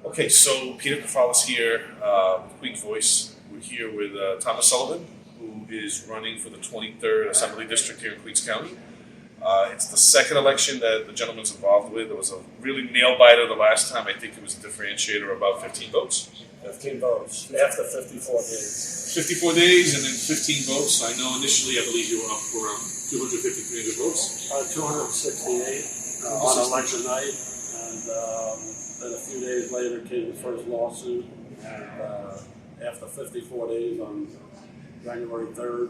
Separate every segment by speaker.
Speaker 1: Okay, so Peter Kefalas here, Queen's Voice. We're here with Thomas Sullivan, who is running for the 23rd Assembly District here in Queens County. It's the second election that the gentleman's involved with. There was a really nail-biter the last time. I think it was a differentiator of about 15 votes.
Speaker 2: 15 votes after 54 days.
Speaker 1: 54 days and then 15 votes. I know initially I believe you were up for around 250, 300 votes.
Speaker 2: 268 on election night. And then a few days later came the first lawsuit. And after 54 days on January 3rd,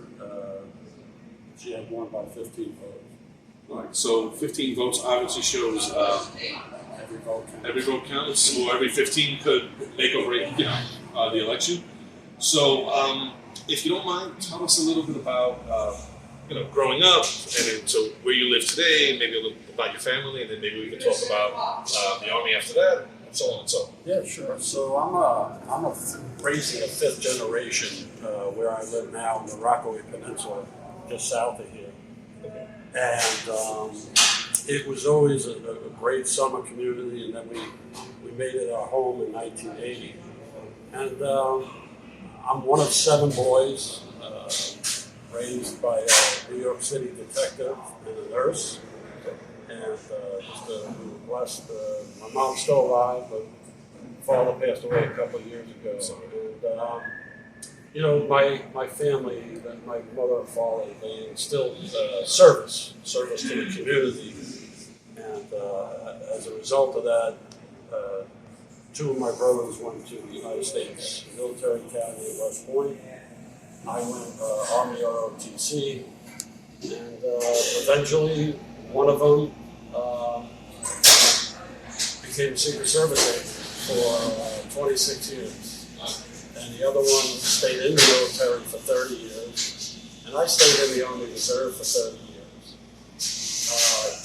Speaker 2: she had won by 15 votes.
Speaker 1: All right, so 15 votes obviously shows
Speaker 2: Every vote counts.
Speaker 1: every vote counts, or every 15 could make or break, the election. So, if you don't mind, tell us a little bit about, growing up, and then so where you live today, maybe a little about your family, and then maybe we can talk about the Army after that, and so on and so on.
Speaker 2: Yeah, sure. So I'm raised in the fifth generation where I live now in the Rockaway Peninsula, just south of here. And it was always a great summer community, and then we made it our home in 1980. And I'm one of 7 boys, raised by a New York City detective and a nurse. And we were blessed. My mom's still alive, but father passed away a couple of years ago. And my family, my mother and father, they instilled service to the community. And as a result of that, 2 of my brothers went to the United States Military Academy at West Point. I went Army ROTC, and eventually one of them became a Secret Service agent for 26 years. And the other one stayed in the military for 30 years, and I stayed in the Army Reserve for 30 years.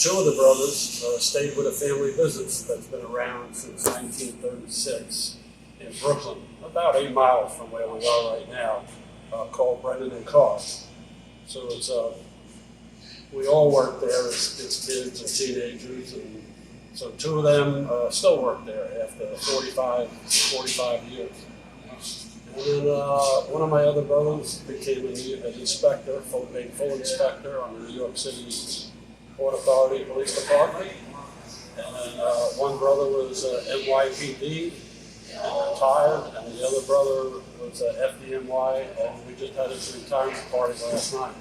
Speaker 2: 2 of the brothers stayed with a family business that's been around since 1936 in Brooklyn, about 8 miles from where we are right now, called Brennan and Carr. So it's we all work there as kids and teenagers, and so 2 of them still work there after 45 years. And then one of my other brothers became an inspector, full inspector on the New York City Port Authority Police Department. And then one brother was NYPD and retired, and the other brother was FDNY, and we just had his retirement party last night.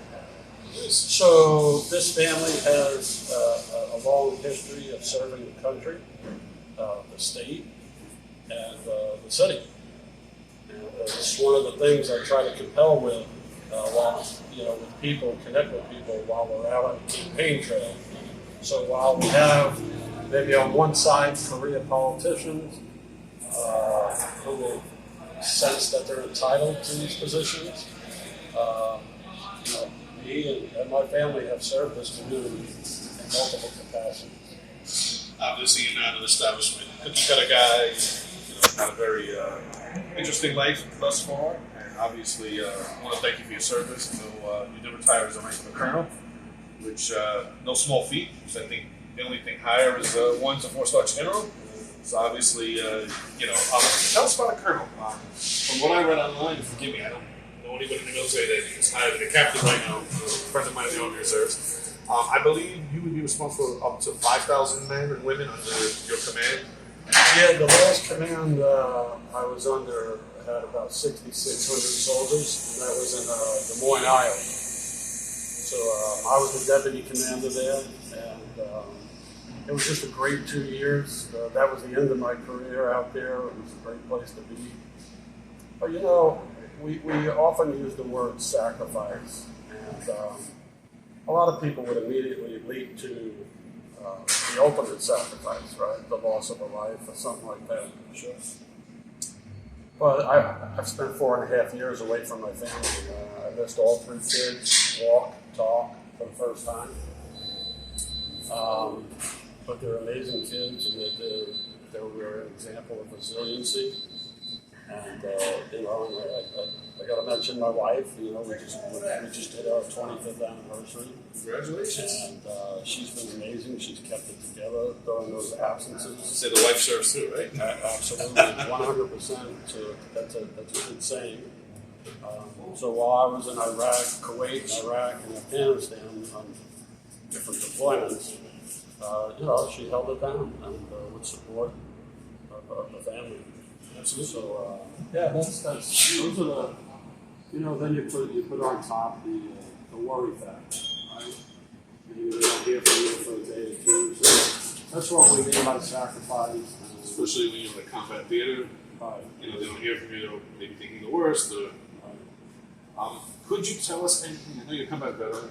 Speaker 2: So this family has a long history of serving the country, the state, and the city. And it's one of the things I try to compel with with people, connect with people while we're out on the campaign trail. So while we have maybe on one side career politicians who will sense that they're entitled to these positions, me and my family have served this community in multiple capacities.
Speaker 1: Obviously, you're not an establishment cookie cutter guy. Had a very interesting life thus far, and obviously, I want to thank you for your service. So you did retire as a rank of a colonel, which no small feat. Because I think the only thing higher is 1 to 4-star general. So obviously, tell us about a colonel. From what I read online, forgive me, I don't know anybody in the military that is higher than a captain right now. A friend of mine in the Army Reserves. I believe you would be responsible for up to 5,000 men and women under your command.
Speaker 2: Yeah, the last command I was under had about 6,600 soldiers, and that was in Des Moines, Iowa. So I was the deputy commander there, and it was just a great 2 years. That was the end of my career out there. It was a great place to be. But we often use the word sacrifice, and a lot of people would immediately leap to the ultimate sacrifice, right? The loss of a life or something like that. Sure. But I've spent 4.5 years away from my family. I missed all 3 kids walk, talk for the first time. But they're amazing kids, and they were an example of resiliency. And you know, I got to mention my wife. You know, we just did our 25th anniversary.
Speaker 1: Congratulations.
Speaker 2: And she's been amazing. She's kept it together during those absences.
Speaker 1: Say the wife serves too, right?
Speaker 2: Absolutely, 100%. So that's a good saying. So while I was in Iraq, Kuwait, Iraq, and Afghanistan on different deployments, you know, she held it down and with support of the family.
Speaker 1: Absolutely.
Speaker 2: So yeah, that's those are the, you know, then you put on top the worry factor, right? Maybe they don't hear from you for a day or two. So that's what we mean by sacrifice.
Speaker 1: Especially when you're in a combat theater,
Speaker 2: Right.
Speaker 1: you know, they don't hear from you, they're maybe thinking the worst. Or, could you tell us anything? I know you're a combat veteran.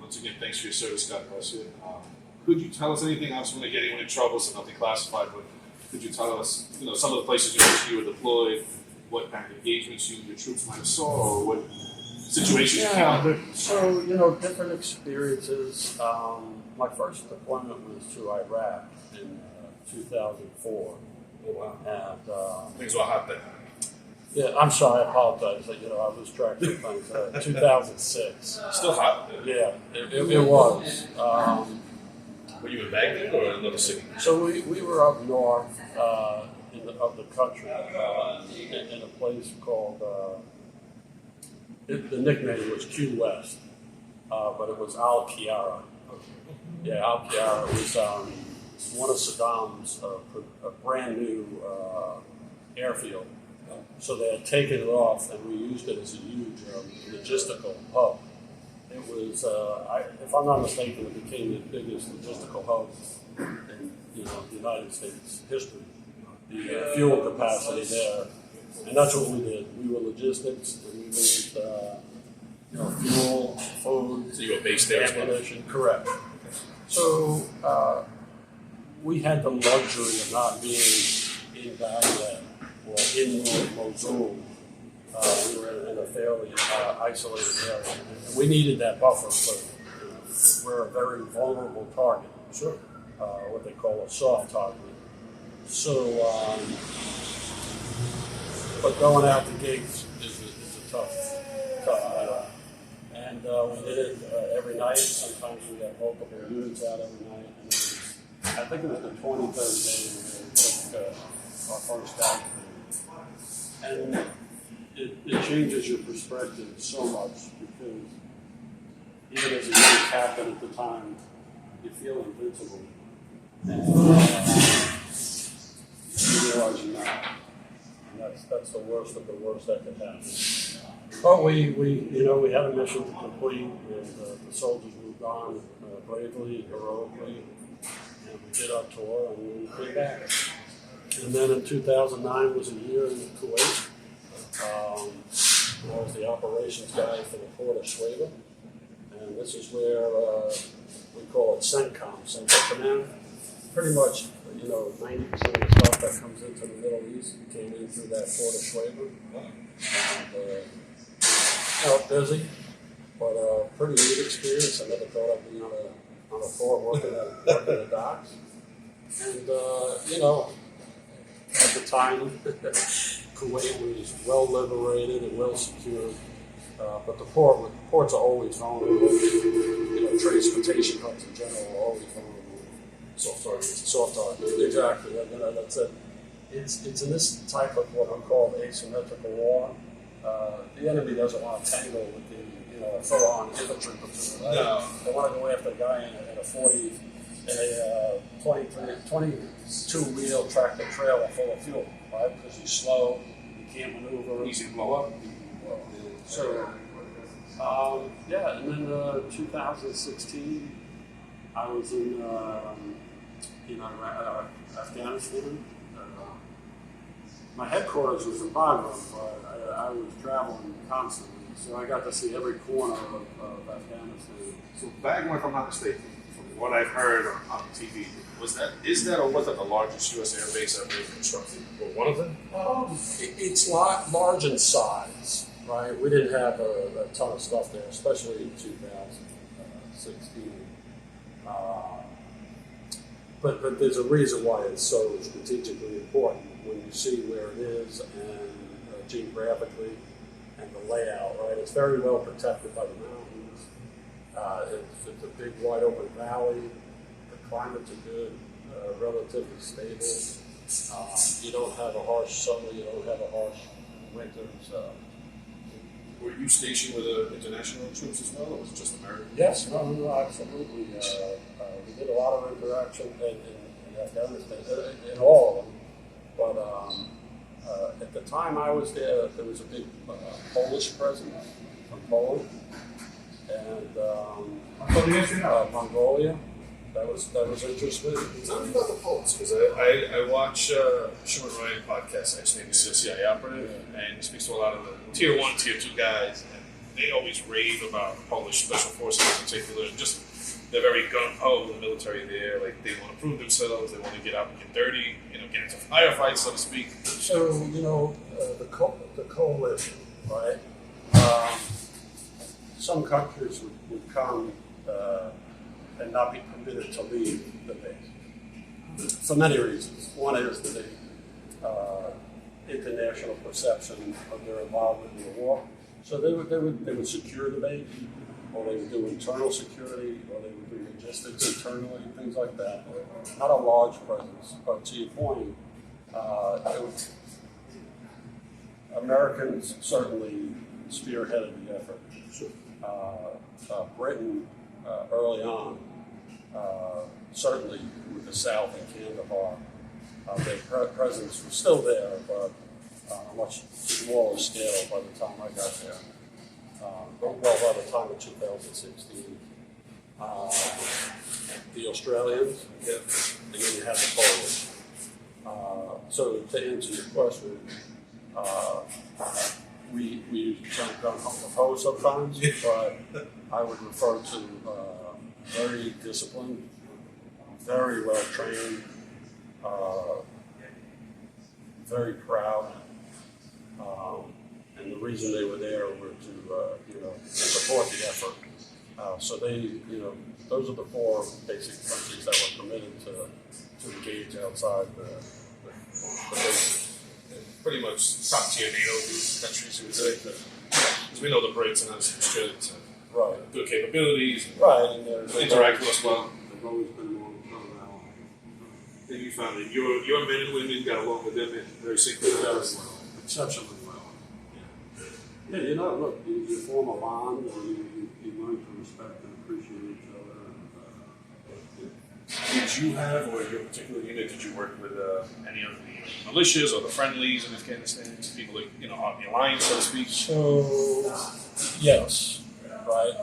Speaker 1: Once again, thanks for your service, God bless you. Could you tell us anything? I don't want to get anyone in trouble, so nothing classified, but could you tell us, you know, some of the places you were deployed, what kind of engagements you and your troops might have saw, or what situations you came under?
Speaker 2: So, you know, different experiences. My first deployment was to Iraq in 2004.
Speaker 1: Oh, wow.
Speaker 2: And
Speaker 1: Things were hot then.
Speaker 2: yeah, I'm sorry, I apologize. You know, I lose track of things. 2006.
Speaker 1: Still hot.
Speaker 2: Yeah, it was.
Speaker 1: Were you in Baghdad or in another city?
Speaker 2: So we were up north of the country in a place called, the nickname was Q West, but it was Al Kiara. Yeah, Al Kiara was one of Saddam's a brand new airfield. So they had taken it off, and we used it as a huge logistical hub. It was, if I'm not mistaken, it became the biggest logistical hub in the United States history. The fuel capacity there, and that's what we did. We were logistics, and we moved fuel, food,
Speaker 1: So you were based there as well?
Speaker 2: ammunition. Correct. So we had the luxury of not being in Baghdad or in Mosul. We were in a fairly isolated area. And we needed that buffer, but we're a very vulnerable target.
Speaker 1: Sure.
Speaker 2: What they call a soft target. So, but going out the gates is a tough deal. And we did it every night. Sometimes we had multiple units out every night. And I think it was the 23rd day we took our first action. And it changes your perspective so much because even as a young captain at the time, you feel invincible. And you realize you're not. And that's the worst of the worst that could happen. But we had a mission to complete, and the soldiers moved on bravely, heroically, and we did our tour, and we came back. And then in 2009 was a year in Kuwait. I was the operations guy for the port of Sullivan, and this is where we call it CENTCOM, Central Command. Pretty much, 90% of the stuff that comes into the Middle East came in through that port of Sullivan. And busy, but pretty neat experience. I never thought I'd be on a port working the docks, and at the time, Kuwait was well liberated and well secured, but the ports are always vulnerable. Transportation hubs in general are always vulnerable. Soft target. Exactly. That's it. It's in this type of what we call asymmetrical war. The enemy doesn't want to tangle with the full-on infantry platoon. Right?
Speaker 1: No.
Speaker 2: They want to go after a guy in a 22-wheel tractor trailer full of fuel, right? Because he's slow, he can't maneuver.
Speaker 1: Easy to blow up.
Speaker 2: So, and then 2016, I was in Afghanistan. My headquarters was in Bagram, but I was traveling constantly, so I got to see every corner of Afghanistan.
Speaker 1: So Bagram, if I'm not mistaken, from what I've heard on TV, is that or was that the largest U.S. air base ever constructed? Or one of them?
Speaker 2: It's large in size, right? We didn't have a ton of stuff there, especially in 2016. But there's a reason why it's so strategically important. When you see where it is and geographically and the layout, right? It's very well protected by the mountains. It's a big wide open valley. The climates are good, relatively stable. You don't have a harsh summer, you don't have a harsh winter.
Speaker 1: Were you stationed with the international troops as well, or was it just American?
Speaker 2: Yes, no, absolutely. We did a lot of interaction in Afghanistan, in all of them. But at the time I was there, there was a big Polish presence from Poland and Mongolia. That was interesting.
Speaker 1: Tell me about the Poles, because I watch Sean Ryan podcast, actually, he's a CIA operative, and he speaks to a lot of the tier 1, tier 2 guys, and they always rave about Polish special forces in particular, and just they're very gung-ho, the military there, like they want to prove themselves, they want to get out and get dirty, get into firefights, so to speak.
Speaker 2: So, the coalition, right? Some countries would come and not be permitted to leave the base for many reasons. One is the international perception of their involvement in the war. So they would secure the base, or they would do internal security, or they would do logistics internally, things like that. Not a large presence, but to your point, Americans certainly spearheaded the effort. Britain, early on, certainly with the South and Kandahar, their presence was still there, but on a much smaller scale by the time I got there. By the time of 2016. The Australians, and then you have the Polish. So to answer your question, we use the term gung-ho sometimes, but I would refer to very disciplined, very well trained, very proud, and the reason they were there were to support the effort. So those are the 4 basic countries that were permitted to engage outside the basic.
Speaker 1: Pretty much top tier NATO countries, you would say. Because we know the Brits and us Australia to good capabilities,
Speaker 2: and
Speaker 1: interact with us well.
Speaker 2: They've always been long-term allies.
Speaker 1: And you found that your men and women got along with them very synchronized.
Speaker 2: Exceptionally well. Yeah, look, you form a bond and you learn to respect and appreciate each other.
Speaker 1: Did you have, or your particular unit, did you work with any of the militias or the friendlies in Afghanistan? People like, on the alliance, so to speak?
Speaker 2: So, yes, right.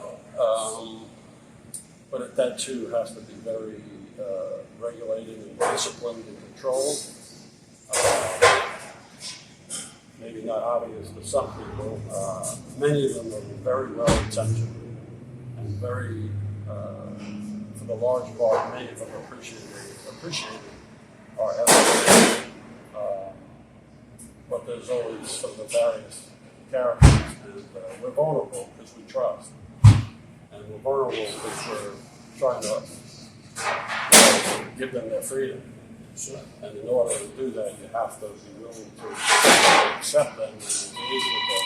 Speaker 2: But that too has to be very regulated and disciplined and controlled. Maybe not obvious to some people. Many of them are very well intentioned and very, for the large part, many of them appreciated our efforts. But there's always some of the various characters, and we're vulnerable because we trust. And we're vulnerable because we're trying to give them their freedom. And in order to do that, you have to be willing to accept them and engage with them.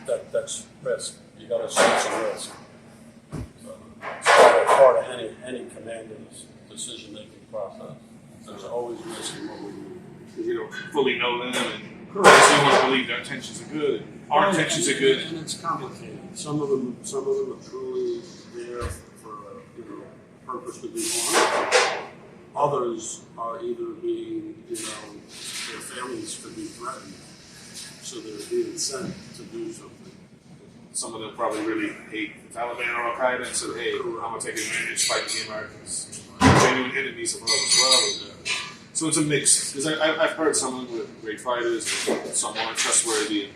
Speaker 2: And that's risk. You got to take some risk. So it's part of any commander's decision-making process. There's always risk in what we do.
Speaker 1: Because you don't fully know them, and you want to believe their intentions are good. Our intentions are good.
Speaker 2: And it's complicated. Some of them are truly there for purpose to do harm. Others are either being, their families could be threatened, so they're being sent to do something.
Speaker 1: Some of them probably really hate the Taliban or Al Qaeda and said, hey, I'm going to take advantage, fight the Americans. Genuine enemies of ours as well. So it's a mix. Because I've heard someone with great fighters, some aren't trustworthy.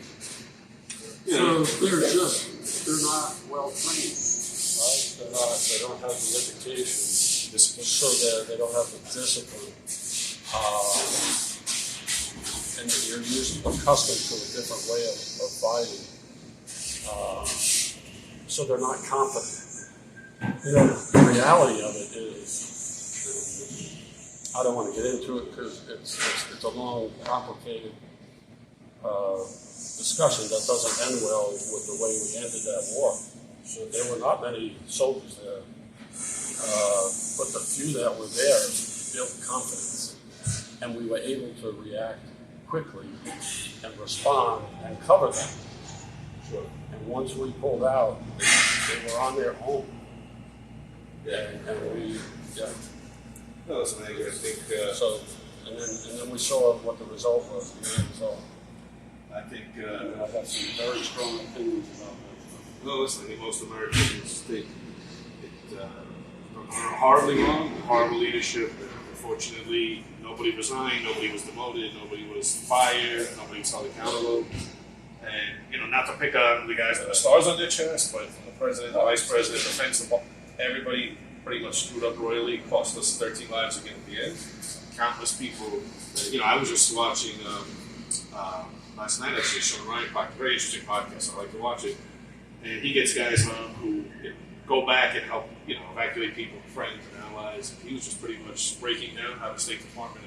Speaker 2: So they're not well trained, right? They don't have the education, so they don't have the discipline. And you're accustomed to a different way of fighting. So they're not confident. The reality of it is, I don't want to get into it because it's a long, complicated discussion that doesn't end well with the way we ended that war. So there were not many soldiers there, but the few that were there built confidence, and we were able to react quickly and respond and cover them.
Speaker 1: Sure.
Speaker 2: And once we pulled out, they were on their own.
Speaker 1: Yeah.
Speaker 2: And we, yeah.
Speaker 1: No, listen, I think.
Speaker 2: So, and then we saw what the result was. The end result.
Speaker 1: I think.
Speaker 2: And I have some very strong opinions about that.
Speaker 1: No, listen, I think most Americans think it horribly wrong, horrible leadership. Unfortunately, nobody resigned, nobody was demoted, nobody was fired, nobody was held accountable. And, not to pick on the guys that have stars on their chest, but from the president, the vice president, the principal, everybody pretty much screwed up royally, cost us 13 lives again at the end. Countless people. I was just watching last night, actually, Sean Ryan podcast, very interesting podcast. I like to watch it. And he gets guys on who go back and help, evacuate people, friends and allies. And he was just pretty much breaking down how the State Department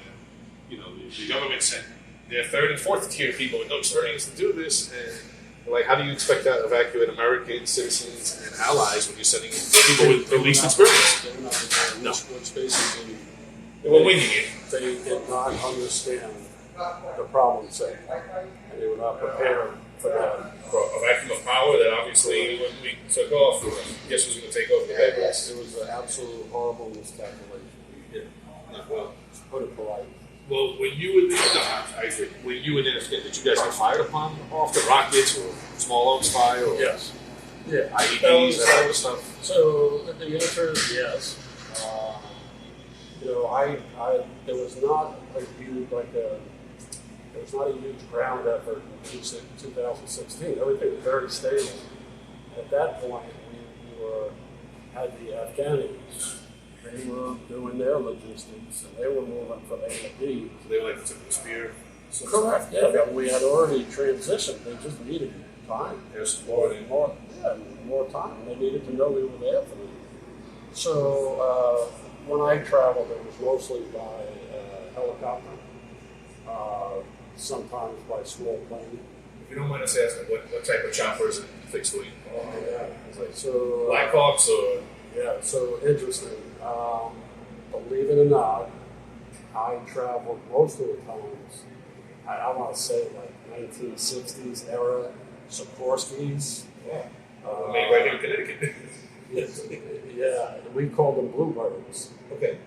Speaker 1: and, the government sent their third and fourth tier people with no experience to do this. And like, how do you expect that to evacuate American citizens and allies when you're sending people with the least experience?
Speaker 2: They're not
Speaker 1: No.
Speaker 2: which basically
Speaker 1: They were winging it.
Speaker 2: they did not understand the problem set, and they were not prepared for that.
Speaker 1: A vacuum of power that obviously, when we took off, guess who's going to take over the head?
Speaker 2: It was an absolute horrible miscalculation.
Speaker 1: Yeah. Well,
Speaker 2: To put it polite.
Speaker 1: Well, when you and I agree. When you and Dennis, did you guys get fired upon off the rockets or small arms fire? Or
Speaker 2: Yes. Yeah.
Speaker 1: IEDs, that type of stuff?
Speaker 2: So the answer is yes. There was not a huge there was not a huge ground effort in 2016. Everything was very stable. At that point, we had the Afghanis. They were doing their logistics, and they were moving from A to B.
Speaker 1: So they were like the tip of the spear?
Speaker 2: Correct. Yeah, we had already transitioned. They just needed time.
Speaker 1: There's supporting.
Speaker 2: More time. They needed to know we were there for them. So when I traveled, it was mostly by helicopter, sometimes by small plane.
Speaker 1: If you don't mind us asking, what type of chopper is it fixed wing?
Speaker 2: Yeah.
Speaker 1: It's like
Speaker 2: So
Speaker 1: Blackhawks or?
Speaker 2: yeah. So interesting. Believe it or not, I traveled most of the times. I want to say like 1960s era Sikorsky's.
Speaker 1: Yeah. Made right here in Connecticut.
Speaker 2: Yeah, we called them bluebirds.
Speaker 1: Okay.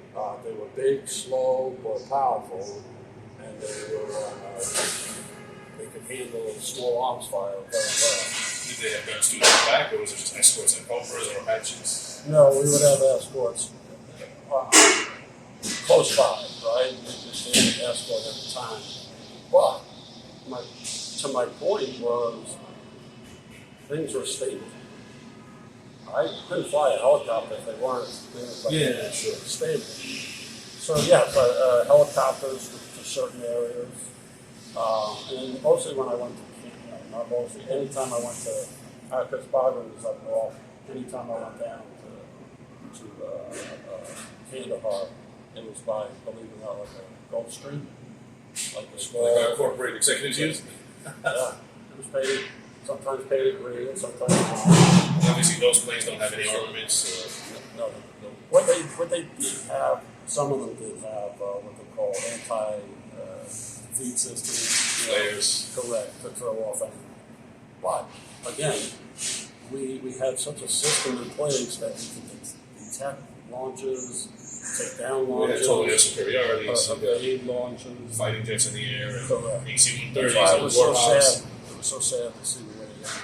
Speaker 2: They were big, slow, but powerful, and they could handle small arms fire very well.
Speaker 1: Did they have guns to the back, or was it just escorts and Cobras or Apaches?
Speaker 2: No, we would have escorts close by, right? We just didn't escort at the time. But my point was, things were stable. I couldn't fly a helicopter if they weren't things like that.
Speaker 1: Sure.
Speaker 2: Stable. So yeah, but helicopters to certain areas, and mostly when I went to camp, not mostly. Anytime I went to, because Bagram was up north. Anytime I went down to Kandahar, it was by, believe it or not, like a Gulf Stream, like a small.
Speaker 1: Like our corporate executives use?
Speaker 2: Yeah, it was paid. Sometimes paid in green, sometimes not.
Speaker 1: Obviously, those planes don't have any armaments.
Speaker 2: No. What they did have, some of them did have what they call anti-defeat systems.
Speaker 1: Flares.
Speaker 2: Correct, to throw off anything. But again, we had such a system in place that we could detect launches, take down
Speaker 1: We had
Speaker 2: launches,
Speaker 1: total air superiority,
Speaker 2: evade launches.
Speaker 1: fighting jets in the air, and
Speaker 2: Correct.
Speaker 1: AC-130s
Speaker 2: That's why
Speaker 1: and
Speaker 2: it was so
Speaker 1: Warhawks.
Speaker 2: sad. It was so sad to see the way it went.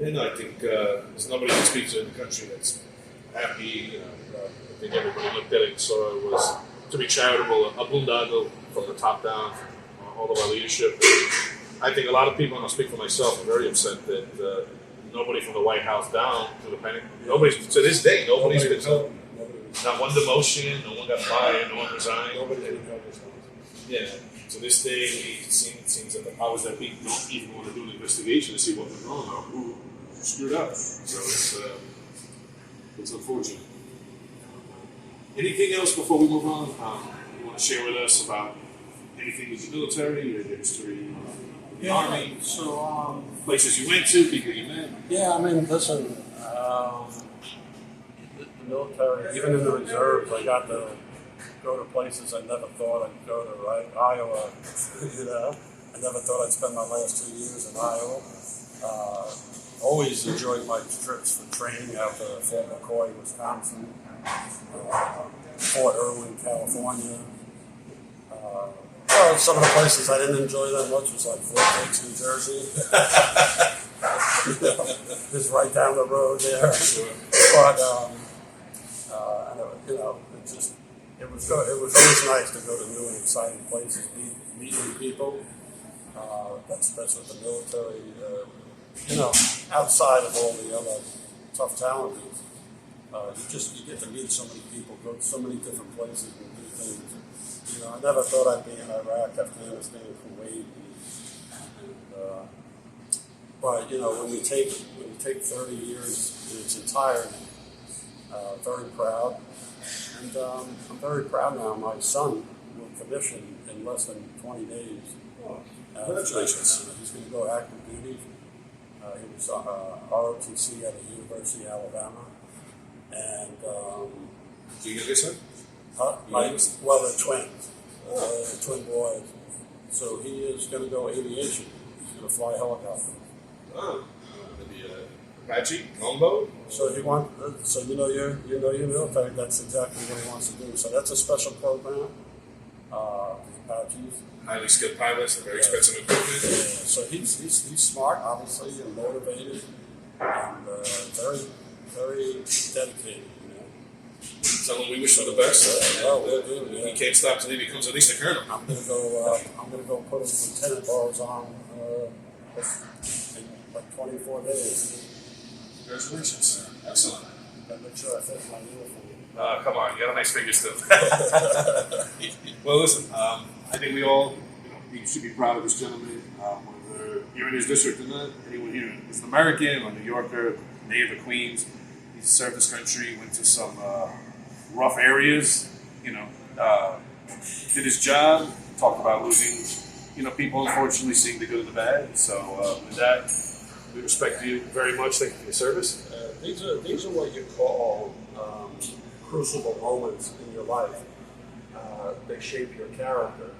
Speaker 1: And I think there's nobody who speaks in the country that's happy. I think everybody looked at it and saw it was, to be charitable, a boondoggle from the top down, all of our leadership. I think a lot of people, and I'll speak for myself, are very upset that nobody from the White House down to the Pentagon, nobody's, to this day, nobody's been told. Not one demotion, no one got fired, no one resigned.
Speaker 2: Nobody did cover this.
Speaker 1: Yeah. To this day, it seems that the powers that be don't even want to do an investigation to see what went wrong or who screwed up. So it's unfortunate. Anything else before we move on? to share with us about anything with the military or the history of the Army?
Speaker 2: So,
Speaker 1: Places you went to, people you met?
Speaker 2: yeah, I mean, listen, the military, even in the reserves, I got to go to places I never thought I'd go to, right? Iowa, you know. I never thought I'd spend my last 2 years in Iowa. Always enjoyed my trips for training out to Fort McCoy, Wisconsin, Fort Irwin, California. Well, some of the places I didn't enjoy that much was like Fort Dix, New Jersey. It's right down the road there. But you know, it was always nice to go to new and exciting places, meet new people. That's what the military, you know, outside of all the other tough challenges, you get to meet so many people, go to so many different places and do things. You know, I never thought I'd be in Iraq, Afghanistan, Kuwait, but you know, when you take 30 years in its entirety, very proud, and I'm very proud now. My son will commission in less than 20 days.
Speaker 1: Congratulations.
Speaker 2: He's going to go active duty. He was ROTC at the University of Alabama, and
Speaker 1: Do you get this one?
Speaker 2: well, they're twins, twin boys. So he is going to go aviation. He's going to fly helicopter.
Speaker 1: Oh, maybe Apache, longboat.
Speaker 2: So he wants. So you know your military. That's exactly what he wants to do. So that's a special program. Apaches.
Speaker 1: Highly skilled pilots and very expensive equipment.
Speaker 2: So he's smart, obviously, and motivated, and very dedicated. You know.
Speaker 1: Tell him we wish him the best.
Speaker 2: We'll do. Yeah.
Speaker 1: He can't stop till he becomes at least a colonel.
Speaker 2: I'm gonna go put his lieutenant bars on in like 24 days.
Speaker 1: Congratulations. Excellent.
Speaker 2: And make sure I fit my uniform.
Speaker 1: Come on, you got a nice figure still. Well, listen, I think we all you should be proud of this gentleman, whether you're in his district or not. Anyone here is an American or New Yorker, native of Queens. He served this country, went to some rough areas, did his job, talked about losing, people unfortunately seeing the good and the bad. So with that, we respect you very much. Thank you for your service.
Speaker 2: These are what you call crucible moments in your life. They shape your character.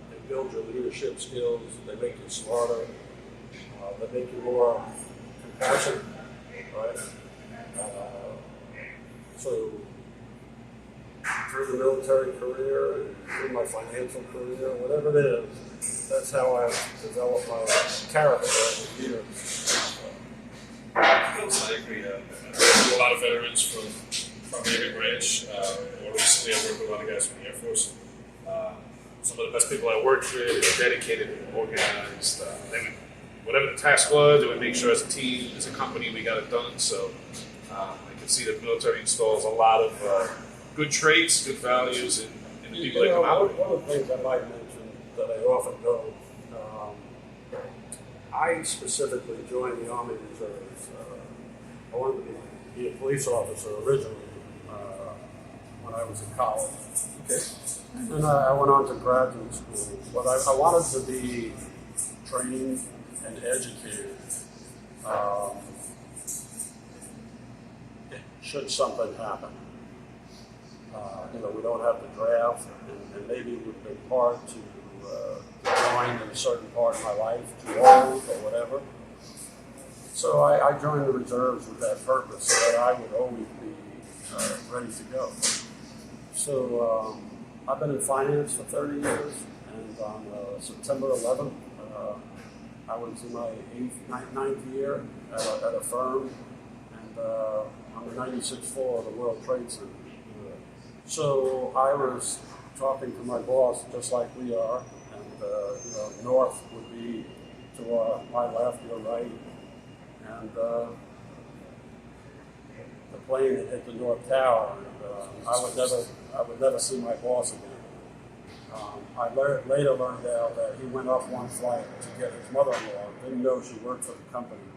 Speaker 2: They build your leadership skills. They make you smarter. They make you more compassionate, right? So through the military career, through my financial career, whatever it is, that's how I've developed my character over the years.
Speaker 1: I agree. I know a lot of veterans from every branch. More recently, I worked with a lot of guys from the Air Force. Some of the best people I worked with, dedicated and organized. They would, whatever the task was, they would make sure as a team, as a company, we got it done. So I can see that the military installs a lot of good traits, good values in the people that come out.
Speaker 2: One of the things I might mention that I often don't, I specifically joined the Army Reserves. I wanted to be a police officer originally when I was in college.
Speaker 1: Okay.
Speaker 2: And I went on to graduate school. But I wanted to be trained and educated should something happen. We don't have the draft, and maybe it would have been hard to join in a certain part of my life, too old or whatever. So I joined the reserves with that purpose, so that I would always be ready to go. So I've been in finance for 30 years, and on September 11th, I was in my ninth year at a firm, and on the 96th floor of the World Trade Center. So I was talking to my boss, just like we are, and north would be to my left, your right, and the plane had hit the North Tower, and I would never see my boss again. I later learned out that he went up one flight to get his mother-in-law. Didn't know she worked for the company,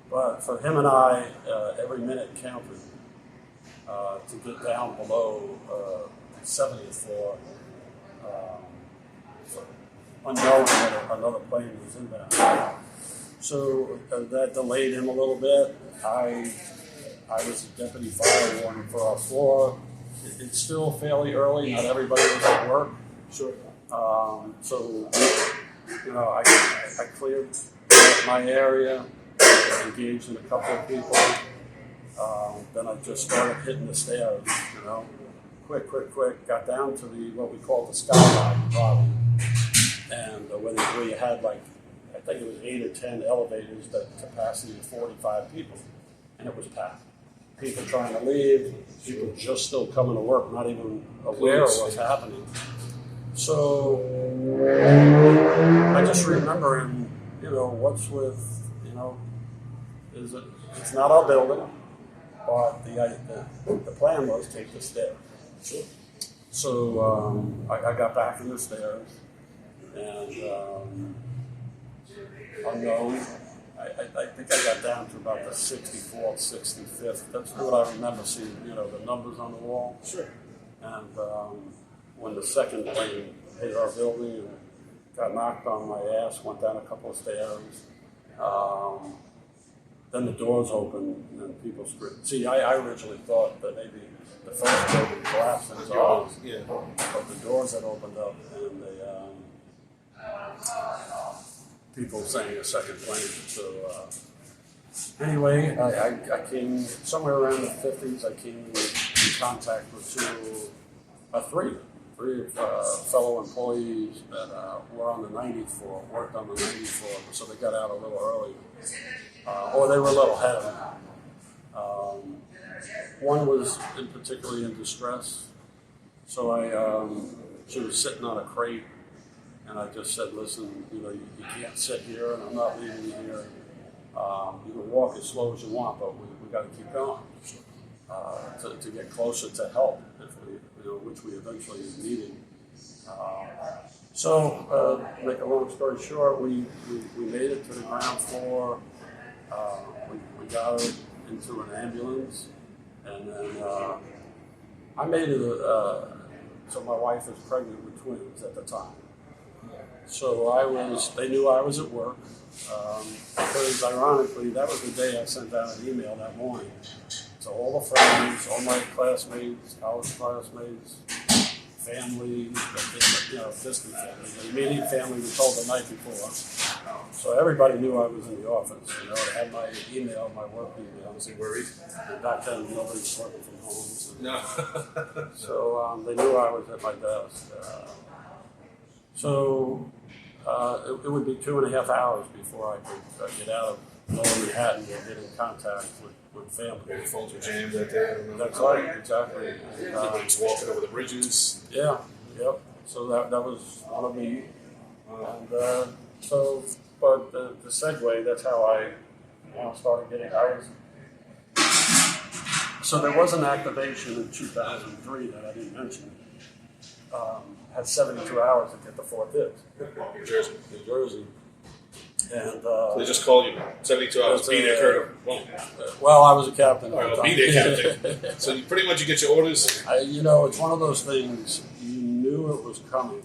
Speaker 2: but for him and I, every minute counted to get down below 70th floor, unknowing that another plane was inbound. So that delayed him a little bit. I was a deputy fire warden for our floor. It's still fairly early. Not everybody was at work.
Speaker 1: Sure.
Speaker 2: So, you know, I cleared my area, engaged in a couple of people. Then I just started hitting the stairs, you know, quick. Got down to what we call the skyline problem. And where you had like, I think it was 8 or 10 elevators that capacity of 45 people. And it was packed. People trying to leave, people just still coming to work, not even aware of what's happening. So I just remember, you know, what's with, you know, it's not our building, but the plan was take the stairs. Sure. So I got back in the stairs, and unknown. I think I got down to about the 64th, 65th. That's what I remember seeing, you know, the numbers on the wall.
Speaker 1: Sure.
Speaker 2: And when the second plane hit our building and got knocked on my ass, went down a couple of stairs. Then the doors opened and people screamed. See, I originally thought that maybe the first building collapsed and it was ours.
Speaker 1: Yeah.
Speaker 2: But the doors had opened up and people saying a second plane. So anyway, I came somewhere around the 50s. I came in contact with three fellow employees that were on the 90th floor, worked on the 90th floor, so they got out a little early, or they were a little ahead of me. One was particularly in distress, so she was sitting on a crate. And I just said, listen, you know, you can't sit here, and I'm not leaving you here. You can walk as slow as you want, but we got to keep going to get closer to help, if we, you know, which we eventually needed. So, make a long story short, we made it to the ground floor. We got her into an ambulance, and then I made it. So my wife was pregnant with twins at the time. So they knew I was at work, because ironically, that was the day I sent out an email that morning to all the friends, all my classmates, college classmates, family, you know, distant family, the immediate family we told the night before. So everybody knew I was in the office, you know, I had my email, my work email.
Speaker 1: Was he worried?
Speaker 2: And back then, nobody was working from home. So,
Speaker 1: No.
Speaker 2: so they knew I was at my desk. So it would be 2.5 hours before I could get out of Lower Manhattan and get in contact with family.
Speaker 1: Maybe phones were jammed that day. I don't know.
Speaker 2: That's right, exactly.
Speaker 1: Everybody was walking over the bridges.
Speaker 2: Yeah, yep. So that was one of me. And but the segue, that's how I started getting. So there was an activation in 2003 that I didn't mention. Had 72 hours to get the fourth hit.
Speaker 1: New Jersey.
Speaker 2: And
Speaker 1: So they just called you 72 hours. Be there, Colonel.
Speaker 2: well, I was a captain.
Speaker 1: All right, well, be there, Captain. So you pretty much you get your orders.
Speaker 2: You know, it's one of those things. You knew it was coming,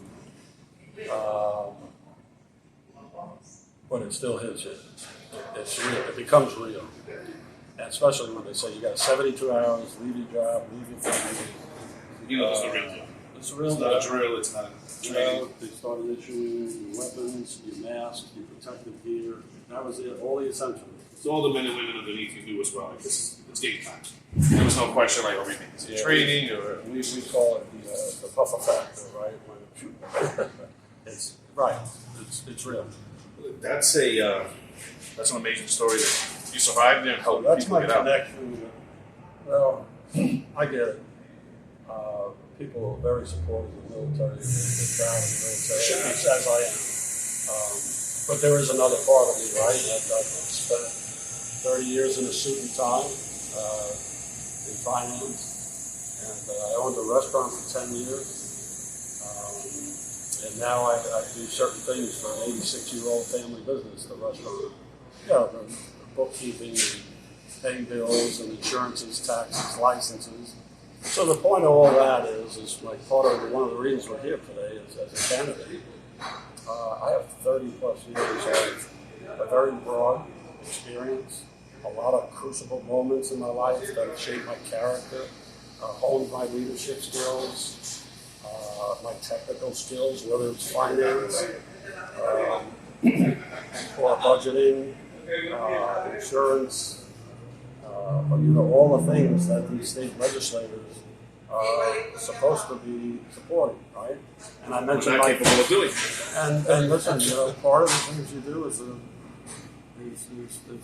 Speaker 2: but it still hits you. It's real. It becomes real, and especially when they say you got 72 hours, leave your job, leave your family.
Speaker 1: You know, it's the real deal.
Speaker 2: It's a real
Speaker 1: It's not a drill. It's not
Speaker 2: You
Speaker 1: training.
Speaker 2: know, they started issuing your weapons, your masks, your protective gear. That was it, all the essentials.
Speaker 1: So all the men and women underneath you do as well. Like it's game time. There was no question like everything. Is it training or
Speaker 2: We call it the buffer factor, right? When it's right. It's real.
Speaker 1: that's an amazing story that you survived there and
Speaker 2: So
Speaker 1: helped
Speaker 2: that's
Speaker 1: people
Speaker 2: my
Speaker 1: get out.
Speaker 2: connection. Well, I get it. People are very supportive of the military. They're proud of the military, as I am. But there is another part of me, right? I've spent 30 years in a suit and tie in finance, and I owned a restaurant for 10 years. And now I do certain things for an 86-year-old family business, the restaurant. Yeah, the bookkeeping, and paying bills, and insurances, taxes, licenses. So the point of all that is like part of one of the reasons we're here today is as a candidate. I have 30 plus years of a very broad experience, a lot of crucible moments in my life that have shaped my character, honed my leadership skills, my technical skills, whether it's finance, or budgeting, insurance, all the things that these state legislators are supposed to be supporting, right? And I mentioned
Speaker 1: not capable of doing.
Speaker 2: and listen, part of the things you do is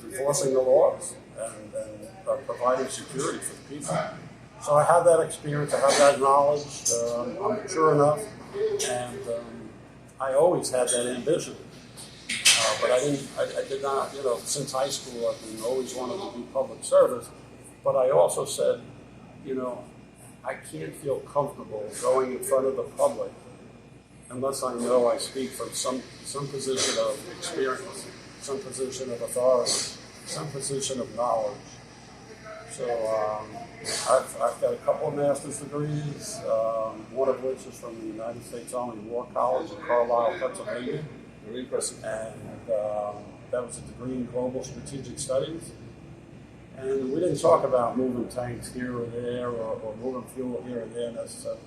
Speaker 2: enforcing the laws and providing security for the people. So I have that experience, I have that knowledge, I'm mature enough, and I always had that ambition. But I did not, since high school, I've always wanted to do public service. But I also said, I can't feel comfortable going in front of the public unless I know I speak from some position of experience, some position of authority, some position of knowledge. So I've got a couple of master's degrees, one of which is from the United States Army War College in Carlisle, Pennsylvania.
Speaker 1: Very impressive.
Speaker 2: And that was a degree in global strategic studies. And we didn't talk about moving tanks here or there or moving fuel here and there necessarily.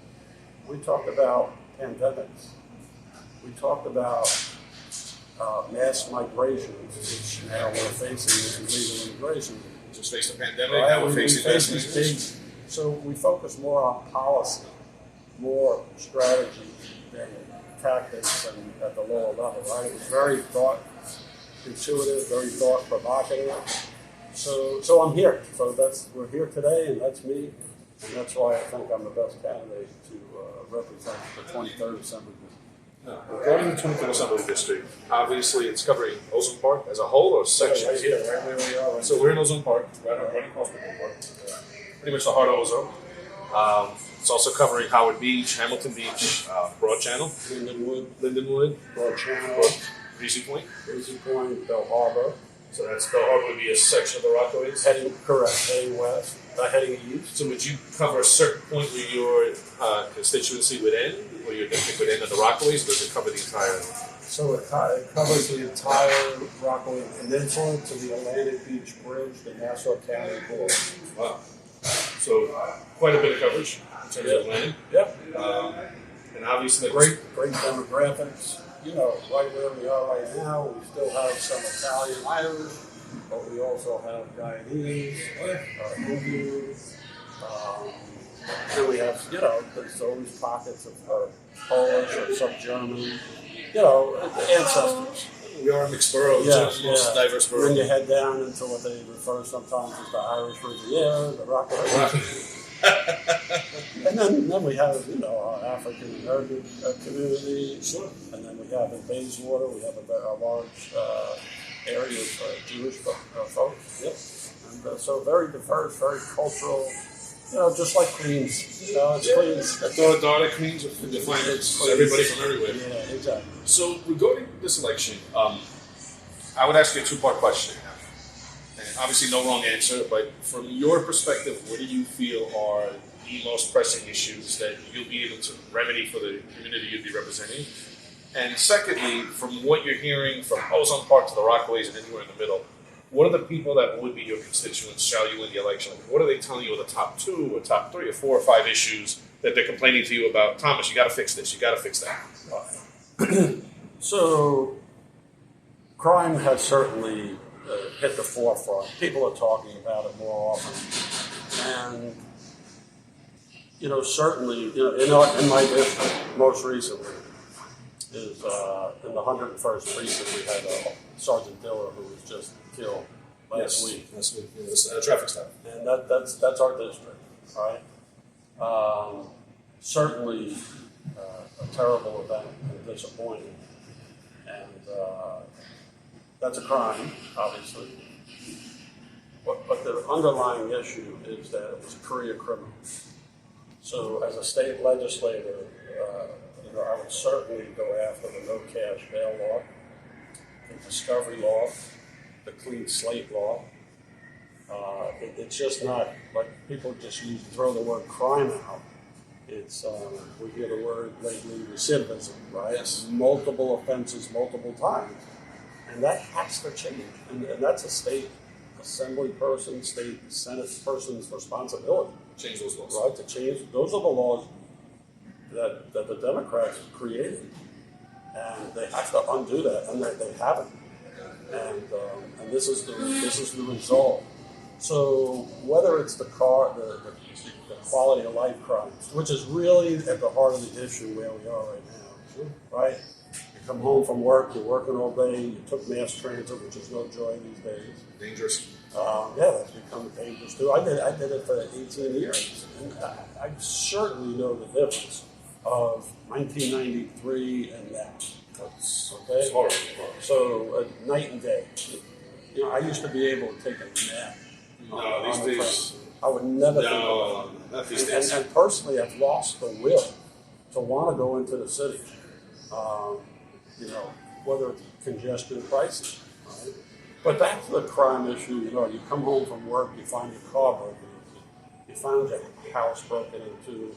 Speaker 2: We talked about pandemics. We talked about mass migrations, which now we're facing with illegal immigration.
Speaker 1: Just faced the pandemic, now we're facing mass migration.
Speaker 2: So we focus more on policy, more strategy than tactics and at the lower level, right? It was very thought intuitive, very thought provocative. So I'm here. So we're here today, and that's me, and that's why I think I'm the best candidate to represent the 23rd Assembly District.
Speaker 1: Regarding the 23rd Assembly District, obviously it's covering Ozone Park as a whole or sections?
Speaker 2: Right here, right where we are.
Speaker 1: So we're in Ozone Park, right across from Ozone Park. Pretty much the heart of Ozone. It's also covering Howard Beach, Hamilton Beach, Broad Channel, Lindenwood,
Speaker 2: Broad Channel,
Speaker 1: Breezy Point,
Speaker 2: Bell Harbor.
Speaker 1: So that's Bell Harbor would be a section of the Rockaways.
Speaker 2: Heading west, heading east.
Speaker 1: So would you cover a certain point where your constituency would end, or your district would end at the Rockaways, or does it cover the entire?
Speaker 2: So it covers the entire Rockaway Peninsula to the Atlantic Beach Bridge, the Nassau County border.
Speaker 1: Wow. So quite a bit of coverage in terms of land.
Speaker 2: Yep.
Speaker 1: And obviously
Speaker 2: great demographics. Right where we are right now, we still have some Italian Irish, but we also have Guyanese, Indians. Then we have, there's always pockets of Polish or some German, ancestors.
Speaker 1: We are a mixed borough, most diverse borough.
Speaker 2: Then you head down into what they refer sometimes as the Irish Riviera, the Rockaway. And then we have, our African American community. Sure. And then we have in Bayswater, we have a large area of Jewish folks. Yep. And so very diverse, very cultural. Just like Queens. It's Queens.
Speaker 1: The daughter Queens are defined as everybody from everywhere.
Speaker 2: Yeah, exactly.
Speaker 1: So regarding this election, I would ask you a two-part question. And obviously no wrong answer, but from your perspective, what do you feel are the most pressing issues that you'll be able to remedy for the community you'd be representing? And secondly, from what you're hearing from Ozone Park to the Rockaways and anywhere in the middle, what are the people that would be your constituents shall you win the election? What are they telling you are the top 2 or top 3 or 4 or 5 issues that they're complaining to you about? Thomas, you got to fix this, you got to fix that.
Speaker 2: So, crime has certainly hit the forefront. People are talking about it more often. And, certainly, in my district, most recently, is in the 101st precinct, we had Sergeant Diller who was just killed last week.
Speaker 1: Last week. It was a traffic stop.
Speaker 2: And that's our district, right? Certainly a terrible event and disappointing. And that's a crime, obviously. But the underlying issue is that it was a career criminal. So as a state legislator, I would certainly go after the no cash bail law, the discovery law, the clean slate law, It's just not like people just throw the word crime out. It's we hear the word lately recidivism, right?
Speaker 1: Yes.
Speaker 2: Multiple offenses, multiple times, and that has to change. And that's a state assembly person, state senate person's responsibility.
Speaker 1: Change those laws.
Speaker 2: Right, to change. Those are the laws that the Democrats created, and they have to undo that, and they haven't. And this is the result. So whether it's the quality of life crimes, which is really at the heart of the issue where we are right now, right? You come home from work, you're working all day, you took mass transit, which is no joy these days.
Speaker 1: Dangerous.
Speaker 2: Yeah, that's become dangerous too. I did it for 18 years, and I certainly know the difference of 1993 and now. Okay,
Speaker 1: It's horrible.
Speaker 2: so night and day. You know, I used to be able to take a nap.
Speaker 1: No, these days.
Speaker 2: I would never.
Speaker 1: No, not these days.
Speaker 2: And personally, I've lost the will to want to go into the city. You know, whether it's congestion pricing, right? But back to the crime issue, you know, you come home from work, you find your car broken into, you find your house broken into,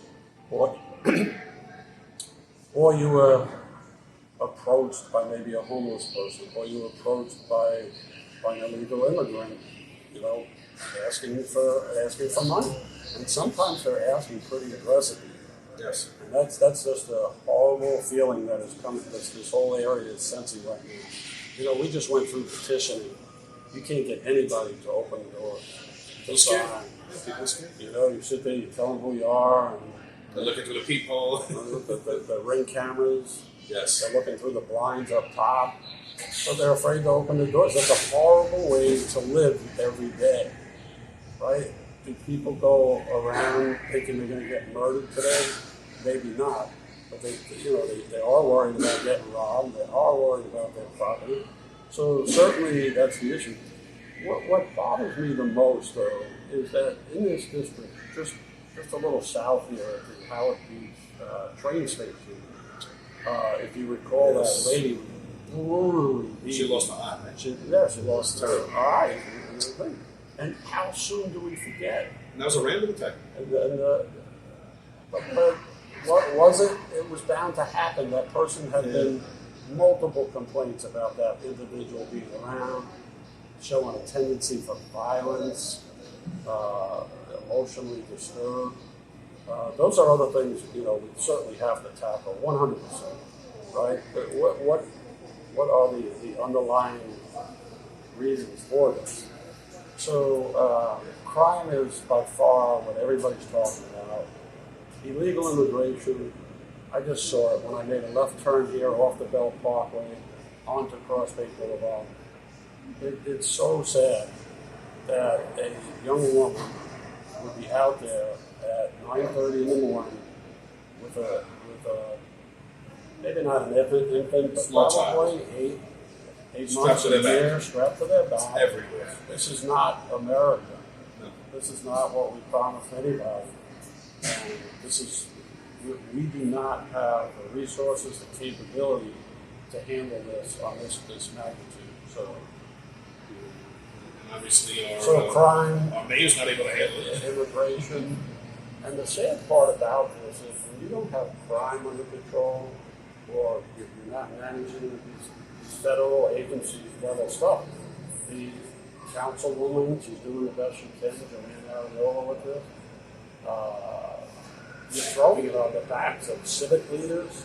Speaker 2: or you were approached by maybe a homeless person, or you were approached by an illegal immigrant, you know, asking for money. And sometimes they're asking pretty aggressively.
Speaker 1: Yes.
Speaker 2: And that's just a horrible feeling that has come, this whole area is sensing right now. You know, we just went through petitioning. You can't get anybody to open the door.
Speaker 1: People scared. People scared.
Speaker 2: You know, you sit there, you tell them who you are, and
Speaker 1: they're looking through the peephole.
Speaker 2: the ring cameras.
Speaker 1: Yes.
Speaker 2: They're looking through the blinds up top. So they're afraid to open the doors. That's a horrible way to live every day, right? Do people go around thinking they're going to get murdered today? Maybe not. But they are worried about getting robbed. They are worried about their property. So certainly that's the issue. What bothers me the most, though, is that in this district, just a little south here at the Howard Beach train station, if you recall,
Speaker 1: yes.
Speaker 2: That lady brutally beat.
Speaker 1: She lost her eye, right?
Speaker 2: She lost her eye and everything. And how soon do we forget?
Speaker 1: And that was a random attack.
Speaker 2: But what was it? It was bound to happen. That person had been multiple complaints about that individual being around, showing a tendency for violence, emotionally disturbed. Those are other things, you know, we certainly have to tackle 100%, right? But what are the underlying reasons for this? So crime is by far what everybody's talking about. Illegal immigration, I just saw it when I made a left turn here off the Bell Parkway onto Cross Bay Boulevard. It's so sad that a young woman would be out there at 9:30 in the morning with a maybe not an infant, but
Speaker 1: Small
Speaker 2: probably
Speaker 1: child.
Speaker 2: eight
Speaker 1: Strapped
Speaker 2: months
Speaker 1: to
Speaker 2: a
Speaker 1: their back.
Speaker 2: year, strapped to their back.
Speaker 1: Everywhere.
Speaker 2: This is not America.
Speaker 1: No.
Speaker 2: This is not what we promised anybody. And we do not have the resources, the capability to handle this on this magnitude. So
Speaker 1: Obviously,
Speaker 2: crime,
Speaker 1: our mayor's not able to handle it.
Speaker 2: immigration, and the sad part about this is when you don't have crime under control, or you're not managing these federal agencies level stuff. The councilwoman, she's doing the best she can, Joanne Ariola, with this. You're throwing it on the backs of civic leaders,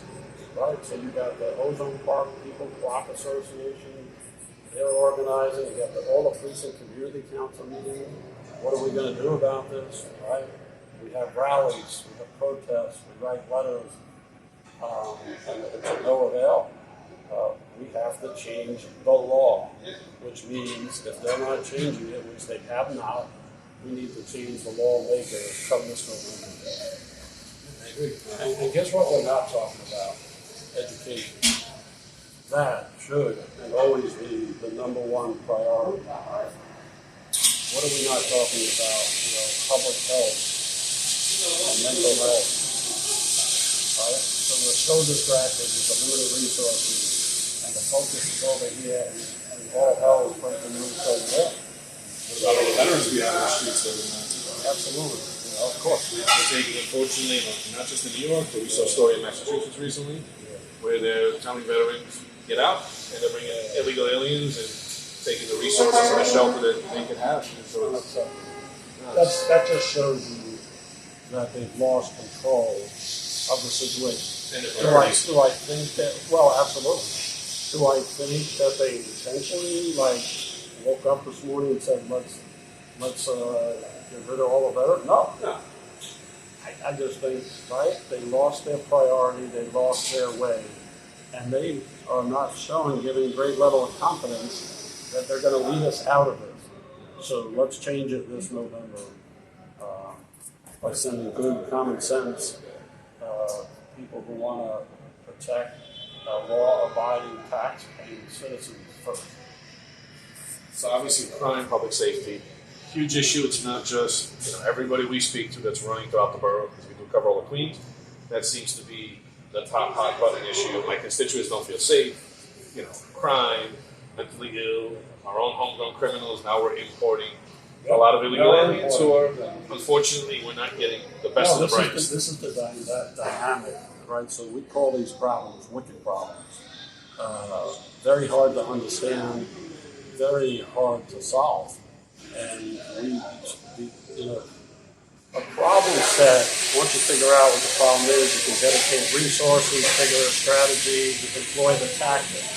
Speaker 2: right? So you got the Ozone Park People Block Association, they're organizing. You got all the police and community council meetings. What are we going to do about this, right? We have rallies, we have protests, we write letters, and it's of no avail. We have to change the law, which means if they're not changing it, which they have not, we need to change the lawmakers come this November. And guess what we're not talking about? Education. That should and always be the number one priority. What are we not talking about? You know, public health and mental health. Right? So we're so distracted with the limited resources, and the focus is over here, and all hell is breaking loose over there.
Speaker 1: What about all the veterans we have in the streets living?
Speaker 2: Absolutely. Of course.
Speaker 1: We're taking, unfortunately, not just in New York, but we saw a story in Massachusetts recently where they're telling veterans, get out, and they're bringing illegal aliens and taking the resources and the shelter that they could have. And so
Speaker 2: that just shows you that they've lost control of the situation.
Speaker 1: And
Speaker 2: Do I think that, well, absolutely. Do I think that they intentionally, woke up this morning and said, let's get rid of all the veterans? No. I just think, right, they lost their priority, they lost their way, and they are not giving great level of confidence that they're going to lead us out of this. So let's change it this November by sending good common sense people who want to protect law-abiding, tax-paying citizens first.
Speaker 1: So obviously crime, public safety, huge issue. It's not just everybody we speak to that's running throughout the borough, because we do cover all the Queens. That seems to be the top hot button issue. My constituents don't feel safe. Crime, mentally ill, our own homegrown criminals. Now we're importing a lot of illegal aliens who are, unfortunately, we're not getting the best of the brightest.
Speaker 2: This is the dynamic, right? So we call these problems wicked problems. Very hard to understand, very hard to solve. And a problem set, once you figure out what the problem is, you can dedicate resources, figure a strategy, you can employ the tactics.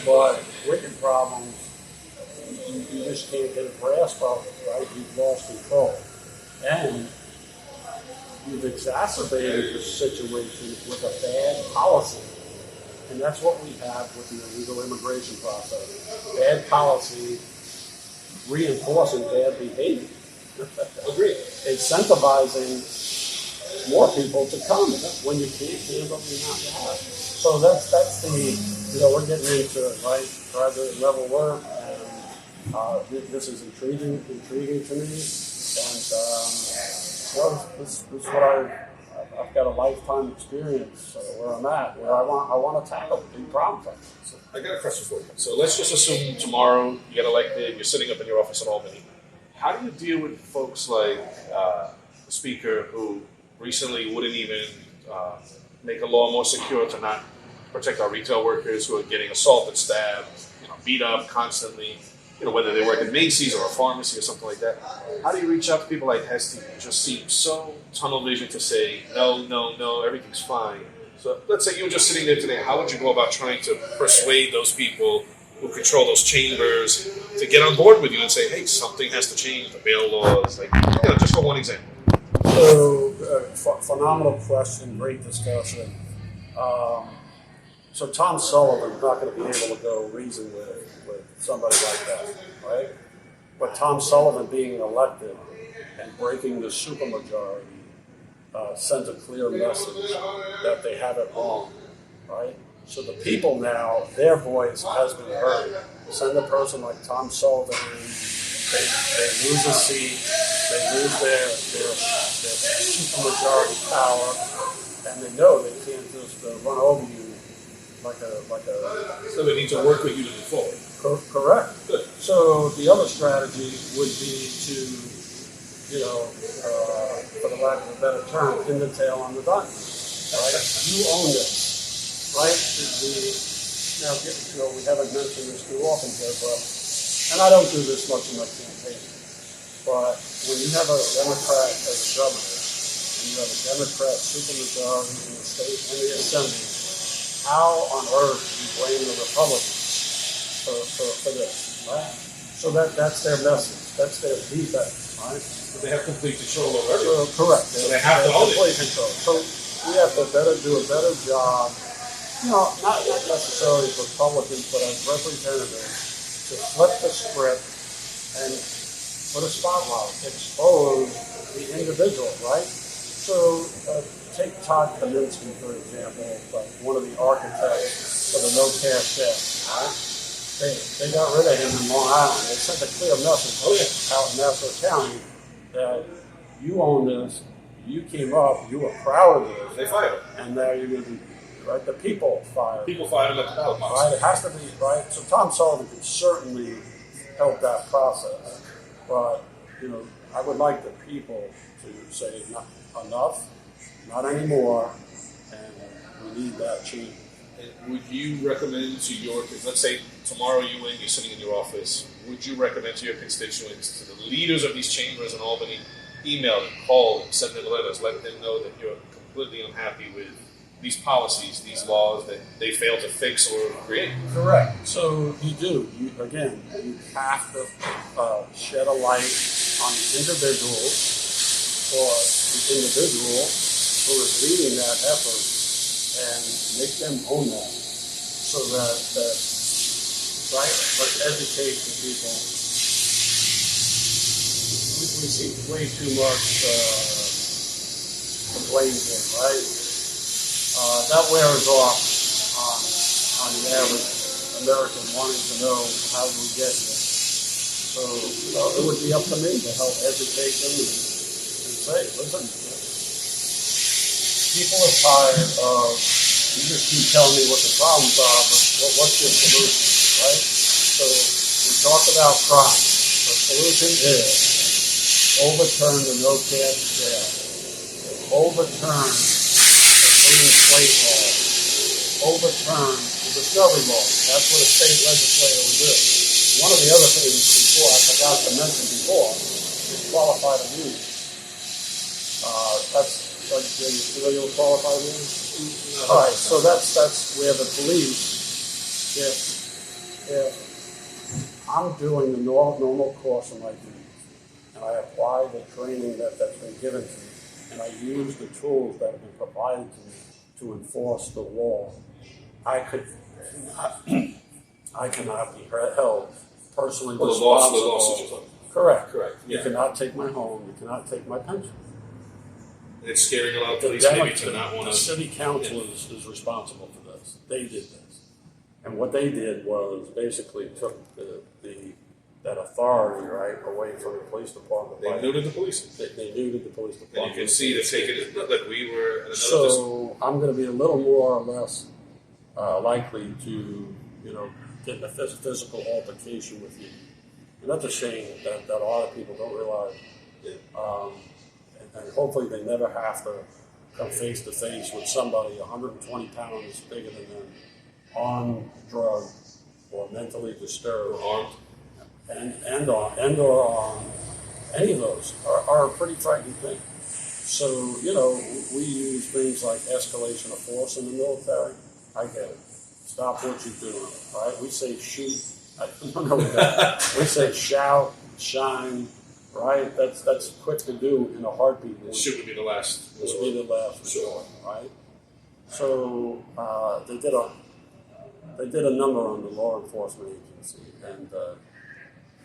Speaker 2: But wicked problems, you just can't get a grasp of it, right? You've lost control. And you've exacerbated the situation with a bad policy. And that's what we have with the illegal immigration process. Bad policy reinforcing bad behavior.
Speaker 1: Agreed.
Speaker 2: Incentivizing more people to come when you can't handle the amount you have. So that's the, we're getting into it, right? Graduate level work, and this is intriguing to me. And this is what I've got a lifetime experience where I'm at, where I want to tackle big problems like this.
Speaker 1: So I got a question for you. So let's just assume tomorrow you get elected, you're sitting up in your office in Albany. How do you deal with folks like the speaker who recently wouldn't even make a law more secure to not protect our retail workers who are getting assaulted, stabbed, beat up constantly, whether they work at Macy's or a pharmacy or something like that? How do you reach out to people like Hesty who just seem so tunnel vision to say, no, everything's fine? So let's say you were just sitting there today. How would you go about trying to persuade those people who control those chambers to get on board with you and say, hey, something has to change, the bail laws, just for one example?
Speaker 2: So, phenomenal question, great discussion. So Tom Sullivan's not going to be able to go reason with somebody like that, right? But Tom Sullivan being elected and breaking the supermajority sends a clear message that they have it wrong, right? So the people now, their voice has been heard. Send a person like Tom Sullivan in, they lose a seat, they lose their supermajority power, and they know they can't just run over you like a.
Speaker 1: So they need to work with you to move forward.
Speaker 2: Correct.
Speaker 1: Good.
Speaker 2: So the other strategy would be to, for the lack of a better term, pin the tail on the donkey. Right? You own this. Right? We haven't mentioned this too often here, and I don't do this much in my campaign, but when you have a Democrat as governor, and you have a Democrat supermajority in the state and the assembly, how on earth do you blame the Republicans for this, right? So that's their message, that's their defense, right?
Speaker 1: But they have complete control over everything.
Speaker 2: Correct.
Speaker 1: So they have to own it.
Speaker 2: Control. So we have to do a better job. Not necessarily as Republicans, but as representatives, to flip the script and put a spotlight, expose the individual, right? So take Todd Kaminsky, for example, like one of the architects for the no cash debt, right? They got rid of him in Long Island. They sent a clear message out in Nassau County that you own this, you came up, you were proud of this.
Speaker 1: They fired him.
Speaker 2: And now you're going to be. Right, the people fired.
Speaker 1: People fired him at the ballot box.
Speaker 2: Right, it has to be right. So Tom Sullivan can certainly help that process. But, I would like the people to say, enough, not anymore, and we need that change.
Speaker 1: And would you recommend to because let's say tomorrow you're sitting in your office, would you recommend to your constituents, to the leaders of these chambers in Albany, email them, call them, send them letters, let them know that you're completely unhappy with these policies, these laws that they fail to fix or create?
Speaker 2: Correct. So you do. You have to shed a light on the individual or the individual who is leading that effort and make them own that so that right, let's educate the people. We see way too much complaint here, right? That wears off on the average American wanting to know how do we get here. So, it would be up to me to help educate them and say, listen, people are tired of, you just keep telling me what the problems are, but what's your solution, right? So, we talked about crime. The solution is overturn the no cash jail, overturn the clean slate law, overturn the discovery law. That's what a state legislator would do. One of the other things I forgot to mention before is qualified immunity. That's like you're qualified immunity. All right, so that's where the police, if I'm doing the normal course of my duties, and I apply the training that's been given to me, and I use the tools that have been provided to me to enforce the law, I cannot be held personally responsible.
Speaker 1: The lawsuit.
Speaker 2: Correct.
Speaker 1: Yeah.
Speaker 2: You cannot take my home. You cannot take my pension.
Speaker 1: It's scaring a lot of police maybe to not want to.
Speaker 2: The city council is responsible for this. They did this, and what they did was basically took that authority right away from the police department.
Speaker 1: They neutered the police.
Speaker 2: They neutered the police department.
Speaker 1: And you can see they've taken it. Look, we were at another.
Speaker 2: So I'm going to be a little more or less likely to get in a physical altercation with you. And that's a shame that a lot of people don't realize. And hopefully they never have to come face to face with somebody 120 pounds bigger than them, on drugs or mentally disturbed,
Speaker 1: armed,
Speaker 2: and or on any of those are a pretty frightening thing. So we use things like escalation of force in the military. I get it. Stop what you're doing, right? We say shoot. We say shout, shine, right? That's quick to do in a heartbeat.
Speaker 1: Shoot would be the last.
Speaker 2: This would be the last resort, right? So they did a number on the law enforcement agency, and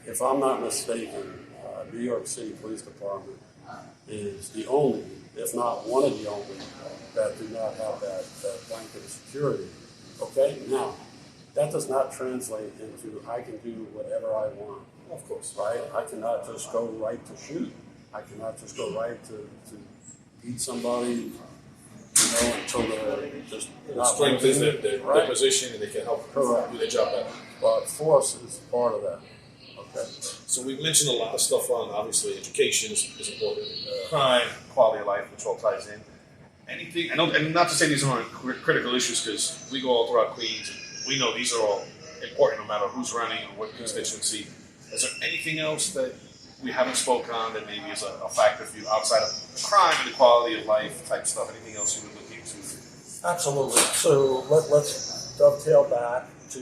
Speaker 2: if I'm not mistaken, New York City Police Department is the only, if not one of the only, that do not have that blanket of security. Okay, now that does not translate into I can do whatever I want.
Speaker 1: Of course,
Speaker 2: right? I cannot just go right to shoot. I cannot just go right to beat somebody, until they're just not
Speaker 1: strengthens their position and they can help
Speaker 2: Correct.
Speaker 1: do their job better.
Speaker 2: But force is part of that. Okay.
Speaker 1: So we've mentioned a lot of stuff on obviously education is important, crime, quality of life, which all ties in. Anything, and not to say these aren't critical issues because we go all throughout Queens and we know these are all important no matter who's running or what constituency. Is there anything else that we haven't spoken on that maybe is a factor for you outside of crime and the quality of life type stuff? Anything else you would look into?
Speaker 2: Absolutely. So let's dovetail back to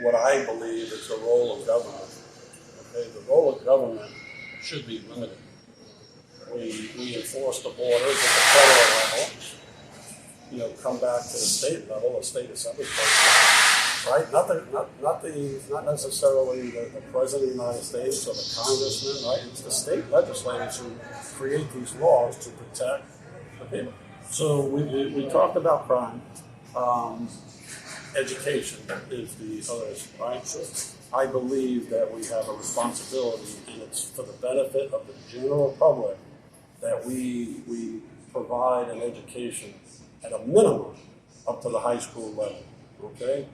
Speaker 2: what I believe is the role of government. Okay, the role of government should be limited. We enforce the borders at the federal level. Come back to the state level, a state assembly person, right? Not necessarily the president of the United States or the congressman, right? It's the state legislators who create these laws to protect the people. So we talked about crime. Education is the other, right? So I believe that we have a responsibility, and it's for the benefit of the general public that we provide an education at a minimum up to the high school level. Okay.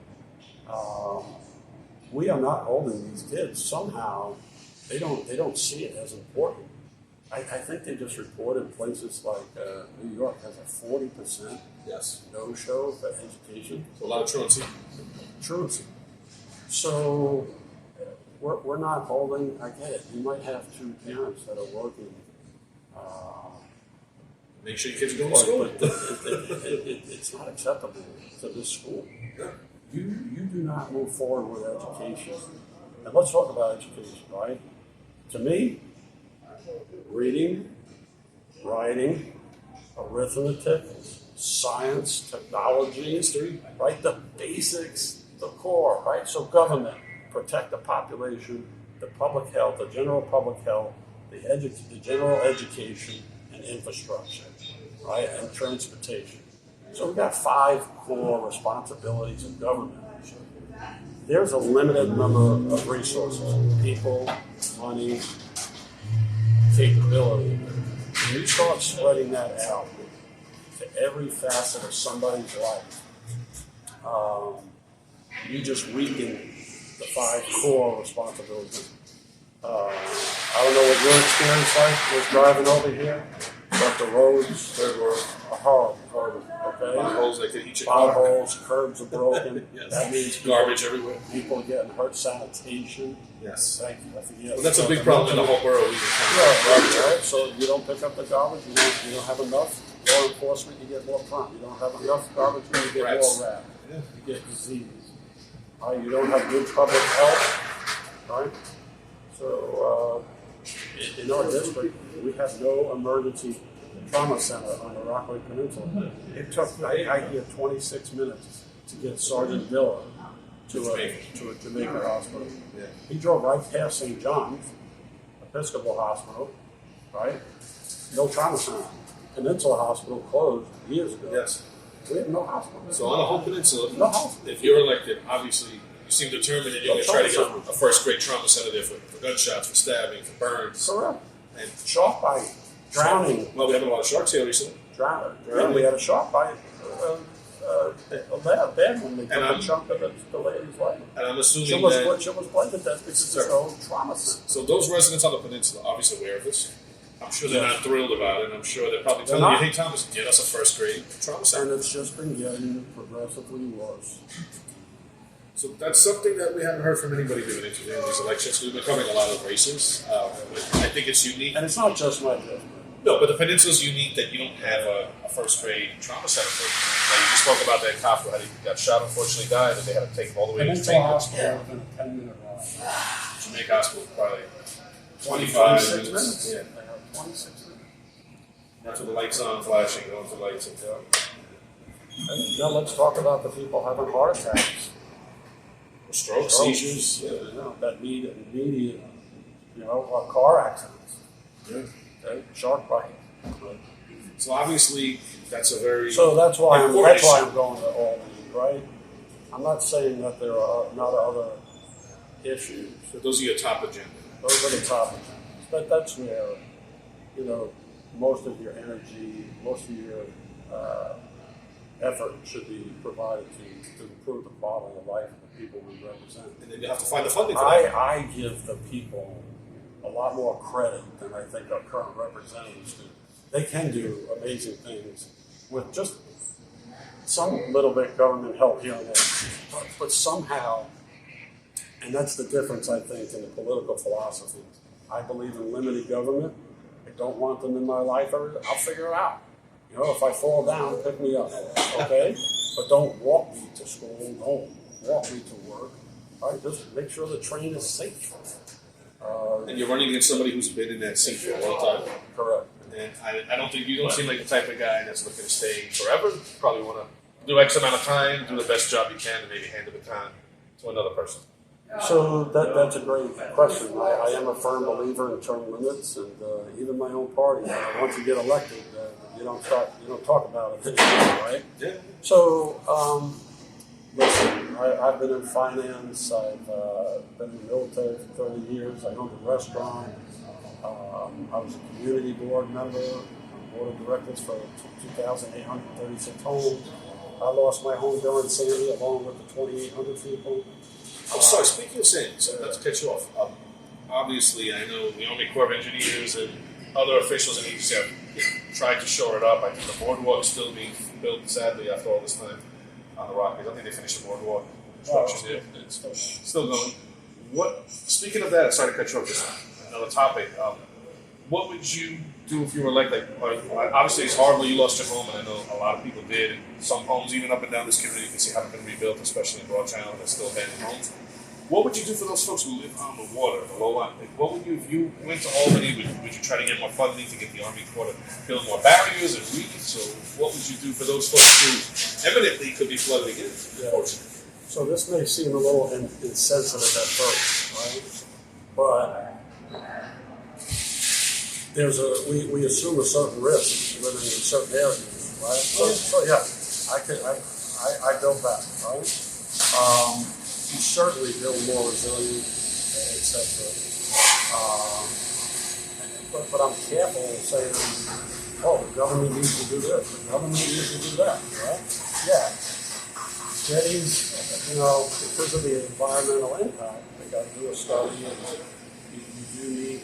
Speaker 2: we are not holding these kids. Somehow, they don't see it as important. I think they just reported places like New York has a 40% no-show for education.
Speaker 1: So a lot of truancy.
Speaker 2: Truancy. So we're not holding. I get it. You might have two parents that are working.
Speaker 1: Make sure your kids are going to school.
Speaker 2: It's not acceptable to this school.
Speaker 1: Yeah.
Speaker 2: You do not move forward with education. And let's talk about education, right? To me, reading, writing, arithmetic, science, technology, history, right? The basics, the core, right? So government, protect the population, the public health, the general public health, the general education, and infrastructure, right? And transportation. So we've got 5 core responsibilities of government. There's a limited number of resources, people, money, capability. When you start spreading that out to every facet of somebody's life, you just weaken the 5 core responsibilities. I don't know what your experience was driving over here, but the roads are horrible. Okay?
Speaker 1: Potholes that could eat your car.
Speaker 2: Potholes, curbs are broken.
Speaker 1: Yes.
Speaker 2: That means
Speaker 1: Garbage everywhere.
Speaker 2: People are getting hurt. Sanitation.
Speaker 1: Yes.
Speaker 2: Thank you. I forget.
Speaker 1: Well, that's a big problem in the whole borough.
Speaker 2: Right. So you don't pick up the garbage. You don't have enough law enforcement. You get more crime. You don't have enough garbage. You get
Speaker 1: Rats.
Speaker 2: more rat. You get disease. You don't have good public health. Right. So in our district, we have no emergency trauma center on the Rockaway Peninsula. It took I hear 26 minutes to get Sergeant Diller to a Jamaica hospital.
Speaker 1: Yeah.
Speaker 2: He drove right past St. John's Episcopal Hospital, right? No trauma center. Peninsula Hospital closed years ago.
Speaker 1: Yes.
Speaker 2: We have no hospital.
Speaker 1: So on the whole peninsula,
Speaker 2: No hospital.
Speaker 1: if you're elected, obviously you seem determined that you're going to try to get a first-grade trauma center there for gunshots, for stabbing, for burns.
Speaker 2: Correct.
Speaker 1: And
Speaker 2: Shark bite, drowning.
Speaker 1: well, we had a lot of sharks here recently.
Speaker 2: Drowning. Yeah, we had a shark bite. A bad one. They took a chunk of the lady's life.
Speaker 1: And I'm assuming
Speaker 2: She was bled to death because there's no trauma center.
Speaker 1: So those residents on the peninsula are obviously aware of this. I'm sure they're not thrilled about it, and I'm sure they're probably telling you, hey, Thomas, get us a first-grade trauma center.
Speaker 2: And it's just been getting progressively worse.
Speaker 1: So that's something that we haven't heard from anybody doing interviewing these elections. We've been covering a lot of races. I think it's unique.
Speaker 2: And it's not just my judgment.
Speaker 1: No, but the peninsula's unique that you don't have a first-grade trauma center for. Now, you just spoke about that cop who got shot, unfortunately died, and they had to take him all the way to
Speaker 2: Peninsula
Speaker 1: Jamaica.
Speaker 2: Hospital within a 10-minute ride.
Speaker 1: Jamaica Hospital, probably 25
Speaker 2: 26
Speaker 1: minutes. Yeah.
Speaker 2: They have 26 minutes.
Speaker 1: That's with the lights on, flashing, going for lights and stuff.
Speaker 2: And now let's talk about the people having heart attacks.
Speaker 1: Strokes, seizures.
Speaker 2: That need immediate, car accidents.
Speaker 1: Yeah.
Speaker 2: Okay? Shark bite.
Speaker 1: So obviously, that's a very
Speaker 2: So that's why I'm
Speaker 1: important
Speaker 2: going to Albany, right? I'm not saying that there are not other issues.
Speaker 1: So those are your top agenda.
Speaker 2: Those are the top ones. But that's where, most of your energy, most of your effort should be provided to improve the quality of life of the people we represent.
Speaker 1: And then you have to find the funding for that.
Speaker 2: I give the people a lot more credit than I think our current representatives do. They can do amazing things with just some little bit government help here and there. But somehow, and that's the difference, I think, in the political philosophy. I believe in limited government. I don't want them in my life. I'll figure it out. If I fall down, pick me up, okay? But don't walk me to school. Don't walk me to work. All right, just make sure the train is safe.
Speaker 1: And you're running against somebody who's been in that seat for a long time.
Speaker 2: Correct.
Speaker 1: And I don't think you don't seem like the type of guy that's looking to stay forever. You probably want to do X amount of time, do the best job you can, and maybe hand the baton to another person.
Speaker 2: So that's a great question. I am a firm believer in term limits, and even my own party. Once you get elected, you don't talk about it anymore, right?
Speaker 1: Yeah.
Speaker 2: So listen, I've been in finance. I've been in the military for 30 years. I owned a restaurant. I was a community board member, board of directors for 2,836 homes. I lost my home during Sandy along with the 2,800 people.
Speaker 1: I'm sorry, speaking of sand, so not to cut you off. Obviously, I know the Army Corps of Engineers and other officials in agency have tried to shore it up. I think the boardwalk is still being built, sadly, after all this time on the Rockies. I think they finished the boardwalk construction yet. It's still going. Speaking of that, sorry to cut you off, just another topic. What would you do if you were elected? Obviously, it's horrible you lost your home, and I know a lot of people did. And some homes, even up and down this community, you can see haven't been rebuilt, especially in Broadtown. They're still abandoned homes. What would you do for those folks who live on the water, the low line? Like, what would you, if you went to Albany, would you try to get more funding to get the Army Corps to build more barriers and reeds? So what would you do for those folks who evidently could be flooded again, unfortunately?
Speaker 2: So this may seem a little insensitive at first, right? But we assume a certain risk living in certain areas, right? So yeah, I built that, right? You certainly build more resilient, etc. But I'm careful saying, oh, the government needs to do this, the government needs to do that, right? Yeah. Jetties, because of the environmental impact, they got to do a study, and you do need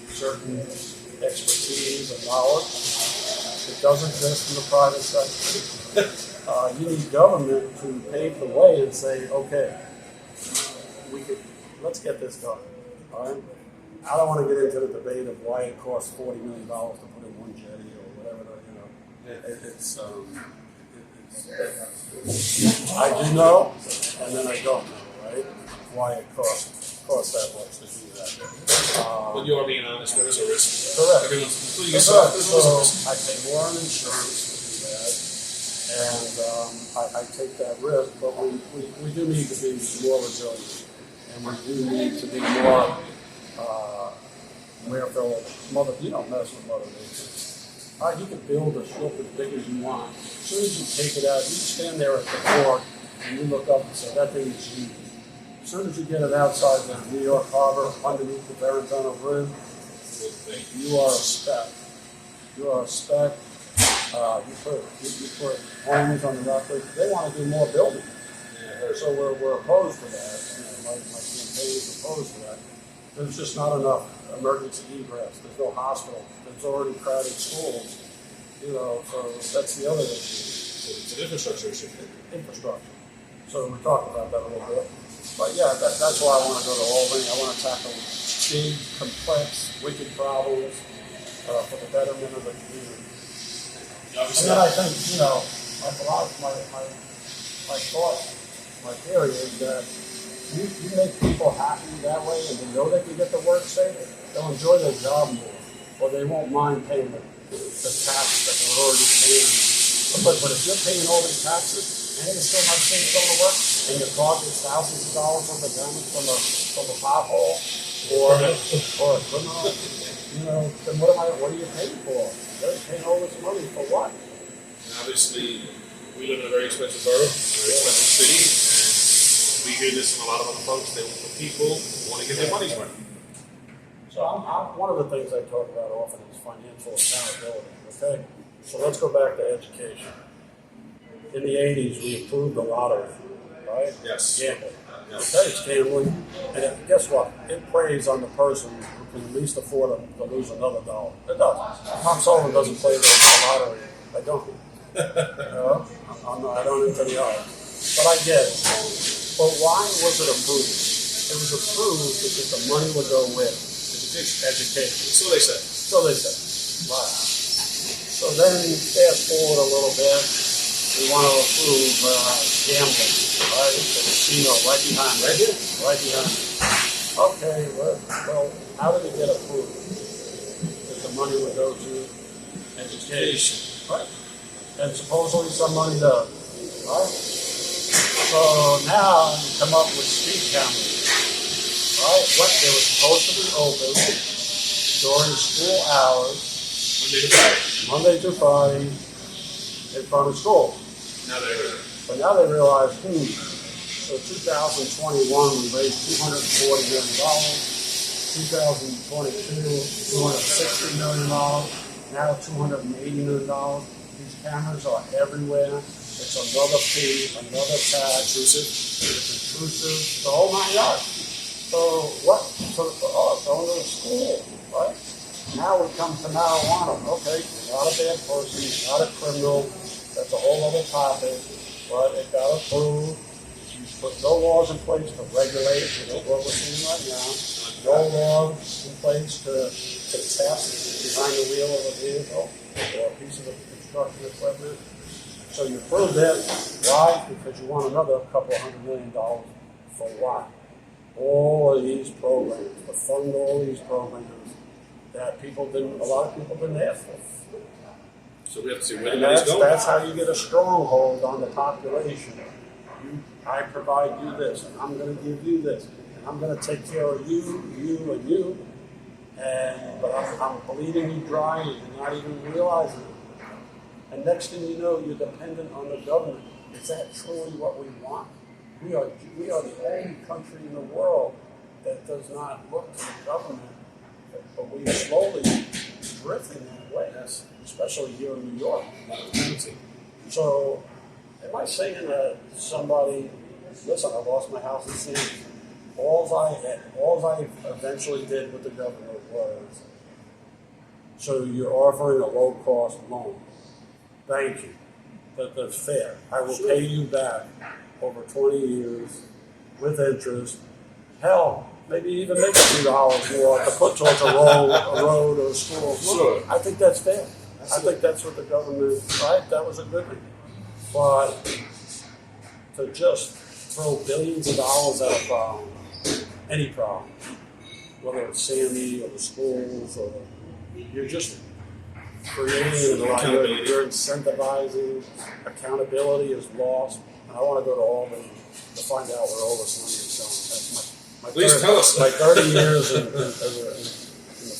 Speaker 2: certain expertise and knowledge. It does exist in the private sector. You need government to pave the way and say, okay, let's get this done. All right? I don't want to get into the debate of why it costs $40 million to put in one jetty or whatever. I do know, and then I don't know, right? Why it costs that much to do that.
Speaker 1: When you are being honest, there is a risk.
Speaker 2: Correct.
Speaker 1: Everyone's, including yourself, there's always a risk.
Speaker 2: I pay more on insurance to do that, and I take that risk. But we do need to be more resilient, and we do need to be more wherefore mother. You don't mess with Mother Nature. You can build a ship as big as you want. As soon as you take it out, you stand there at the port and you look up and say, that thing is huge. As soon as you get it outside the New York Harbor, underneath the Verrazano Bridge, you are a speck. You are a speck. You put homes on the record. They want to do more building. So we're opposed to that. My campaign is opposed to that. There's just not enough emergency egress. There's no hospital. There's already crowded schools. So that's the other issue.
Speaker 1: It's an infrastructure issue.
Speaker 2: Infrastructure. So we talked about that a little bit. But yeah, that's why I want to go to Albany. I want to tackle big, complex, wicked problems for the betterment of the community. And then I think, my thought, my theory is that you make people happy that way, and they know they can get the work safe, they'll enjoy their job more, or they won't mind paying the tax that they're already paying. But if you're paying all these taxes and you're still not safe going to work, and your car gets thousands of dollars worth of damage from a pothole or a criminal, then what are you paying for? You're paying all this money for what?
Speaker 1: And obviously, we live in a very expensive borough, very expensive city, and we hear this from a lot of other folks. The people want to get their money's worth.
Speaker 2: So one of the things I talk about often is financial accountability, okay? So let's go back to education. In the 80s, we approved the lottery, right?
Speaker 1: Yes.
Speaker 2: Gambling.
Speaker 1: Yes.
Speaker 2: Okay, it's gambling. And guess what? It preys on the person who can at least afford to lose another dollar. It does. Tom Sullivan doesn't play the lottery. I don't. I don't into the art. But I get it. But why was it approved? It was approved because the money would go where? Education.
Speaker 1: So they said.
Speaker 2: Wow. So then fast forward a little bit, we want to approve gambling, right? The casino right behind it. Right behind it. Okay, well, how did it get approved? Because the money would go to education, right? And supposedly some money does, right? So now you come up with speed cameras. Right? What they were supposed to be open during school hours, Monday to Friday, in front of school. But now they realize, so 2021 we raised $240 million, 2022 $260 million, now $280 million. These cameras are everywhere. It's another fee, another tax. It's intrusive, the whole 9 yards. So what? So going to the school, right? Now we come to marijuana. Okay, you're not a bad person, you're not a criminal. That's a whole other topic. But it got approved. You put no laws in place to regulate, what we're seeing right now. No laws in place to test behind the wheel of a vehicle or a piece of construction equipment. So you prove it. Why? Because you want another couple $100 million for what? All of these programs, to fund all these programs that a lot of people didn't ask for.
Speaker 3: So we have to see where the
Speaker 2: And
Speaker 3: money's going.
Speaker 2: that's how you get a stronghold on the population. I provide you this, and I'm going to give you this, and I'm going to take care of you, and you, but I'm bleeding you dry, and you're not even realizing it. And next thing you know, you're dependent on the government. Is that truly what we want? We are the only country in the world that does not look to the government, but we're slowly drifting that way, especially here in New York. So, am I saying that somebody, listen, I lost my house in San Diego. All I eventually did with the government was, so you're offering a low-cost loan. Thank you. That's fair. I will pay you back over 20 years with interest. Hell, maybe even make $2 more to put towards a road or a school.
Speaker 1: Sure.
Speaker 2: I think that's fair. I think that's what the government, right? That was a good thing. But to just throw billions of dollars at a problem, any problem, whether it's Sandy or the schools, or you're just creating you're incentivizing, accountability is lost. And I want to go to Albany to find out where all this money is going.
Speaker 3: Please tell us.
Speaker 2: My 30 years in the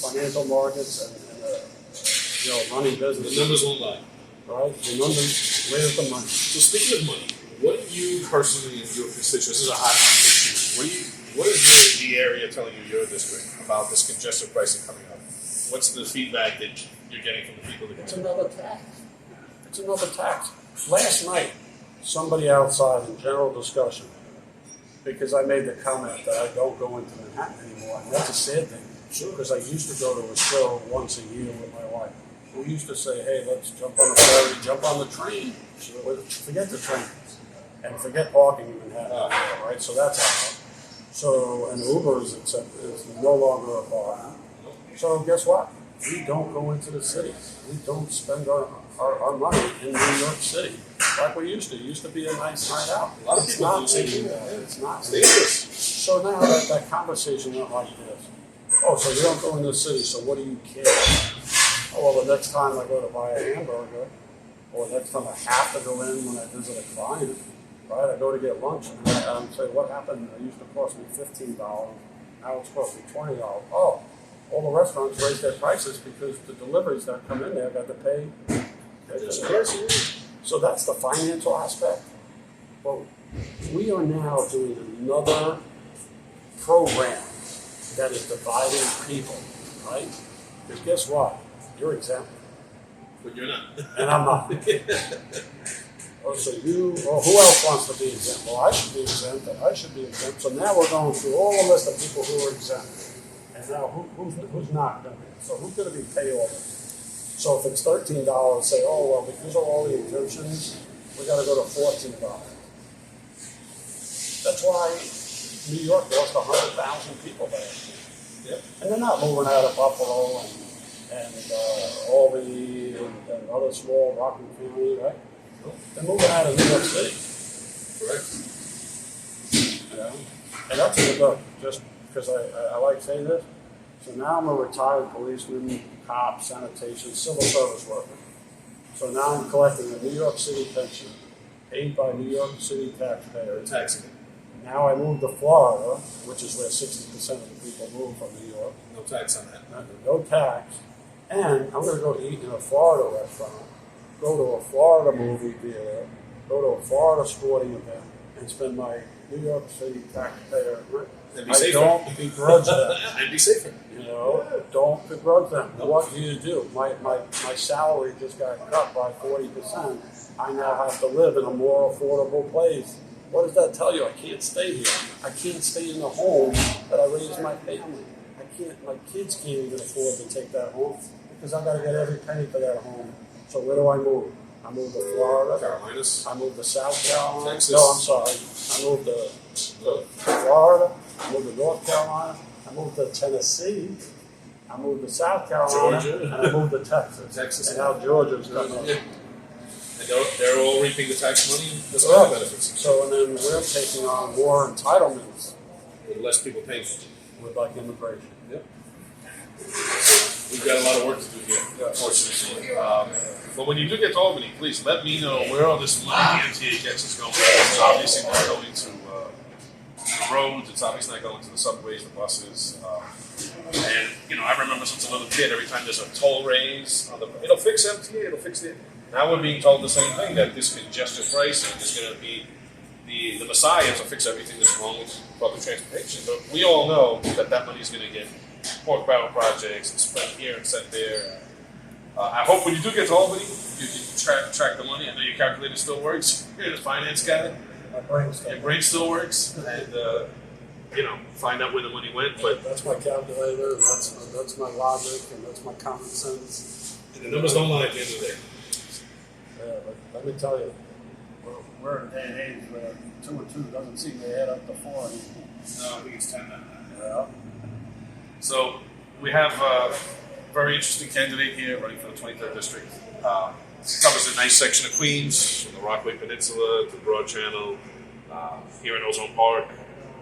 Speaker 2: financial markets and money business.
Speaker 3: The numbers won't lie.
Speaker 2: Right? The numbers, where's the money?
Speaker 3: So speaking of money, what do you personally and your constituents, this is a hot issue,
Speaker 1: What is the area telling you, your district, about this congestion pricing coming up? What's the feedback that you're getting from the people that
Speaker 2: It's another tax. It's another tax. Last night, somebody outside in general discussion, because I made the comment that I don't go into Manhattan anymore, and that's a sad thing. Sure. Because I used to go to a show once a year with my wife. We used to say, hey, let's jump on the ferry, jump on the train. Sure. Forget the train. And forget parking in Manhattan, right? So that's out. So, and Uber is no longer a bar. So guess what? We don't go into the city. We don't spend our money in New York City like we used to. It used to be a nice night out.
Speaker 3: A lot of
Speaker 2: It's
Speaker 3: people
Speaker 2: not
Speaker 3: do say
Speaker 2: taking
Speaker 3: that.
Speaker 2: that. It's not.
Speaker 3: It's dangerous.
Speaker 2: So now that conversation went like this. Oh, so you don't go in the city, so what do you care? Oh, well, the next time I go to buy a hamburger, or the next time I have to go in when I visit a client, right? I go to get lunch, and I say, what happened? It used to cost me $15. Now it's costing me $20. Oh, all the restaurants raised their prices because the deliveries that come in there got to pay. So that's the financial aspect. Well, we are now doing another program that is dividing people, right? Because guess what? You're exempt.
Speaker 3: But you're not.
Speaker 2: And I'm not. Oh, so who else wants to be exempt? Well, I should be exempt, and I should be exempt. So now we're going through all the list of people who are exempt. And now who's not going to be? So who's going to be pay all this? So if it's $13, say, oh, well, because of all the exemptions, we got to go to $14. That's why New York lost 100,000 people there.
Speaker 3: Yep.
Speaker 2: And they're not moving out of Buffalo and Albany and other small Rockland County, right? They're moving out of New York City.
Speaker 3: Correct.
Speaker 2: And that's in the book, just because I like saying this. So now I'm a retired policeman, cop, sanitation, civil service worker. So now I'm collecting a New York City pension paid by New York City taxpayers.
Speaker 3: Taxing it.
Speaker 2: Now I moved to Florida, which is where 60% of the people move from New York.
Speaker 3: No tax on that.
Speaker 2: No tax. And I'm going to go eat in a Florida restaurant, go to a Florida movie theater, go to a Florida sporting event, and spend my New York City taxpayer money.
Speaker 3: And be
Speaker 2: I
Speaker 3: safer.
Speaker 2: don't begrudge them.
Speaker 3: And be safer.
Speaker 2: Don't begrudge them. What do you do? My salary just got cut by 40%. I now have to live in a more affordable place. What does that tell you? I can't stay here. I can't stay in the home that I raised my family. I can't. My kids can't even afford to take that home because I got to get every penny for that home. So where do I move? I moved to Florida.
Speaker 3: Carolinas.
Speaker 2: I moved to South Carolina.
Speaker 3: Texas.
Speaker 2: No, I'm sorry. I moved to Florida. I moved to North Carolina. I moved to Tennessee. I moved to South Carolina.
Speaker 3: Georgia.
Speaker 2: And I moved to Texas.
Speaker 3: Texas.
Speaker 2: And now Georgia's coming up.
Speaker 3: Yeah. And they're all reaping the tax money, the
Speaker 2: Yeah.
Speaker 3: benefits,
Speaker 2: So, and then we're taking on more entitlements
Speaker 3: with less people paying.
Speaker 2: with like immigration.
Speaker 3: Yep. We've got a lot of work to do here, unfortunately. But when you do get to Albany, please let me know where all this money the MTA gets is going. It's obviously not going to the roads. It's obviously not going to the subways, the buses. And, you know, I remember since a little kid, every time there's a toll raise, it'll fix MTA, it'll fix it. Now we're being told the same thing, that this congestion pricing is going to be the messiah to fix everything that's wrong with public transportation. But we all know that money is going to get pork barrel projects and spent here and sent there. I hope when you do get to Albany, you can track the money. I know your calculator still works. You're the finance guy. Your brain still works. And, you know, find out where the money went. But
Speaker 2: That's my calculator, that's my logic, and that's my common sense.
Speaker 3: the numbers don't lie at the end of the day.
Speaker 2: Yeah, but let me tell you, we're in a day and age where 2 and 2 doesn't seem to add up to 4 anymore.
Speaker 3: No, I think it's 10 now.
Speaker 2: Yeah.
Speaker 3: So we have a very interesting candidate here running for the 23rd district. Covers a nice section of Queens, from the Rockaway Peninsula to Broad Channel, here in Ozone Park,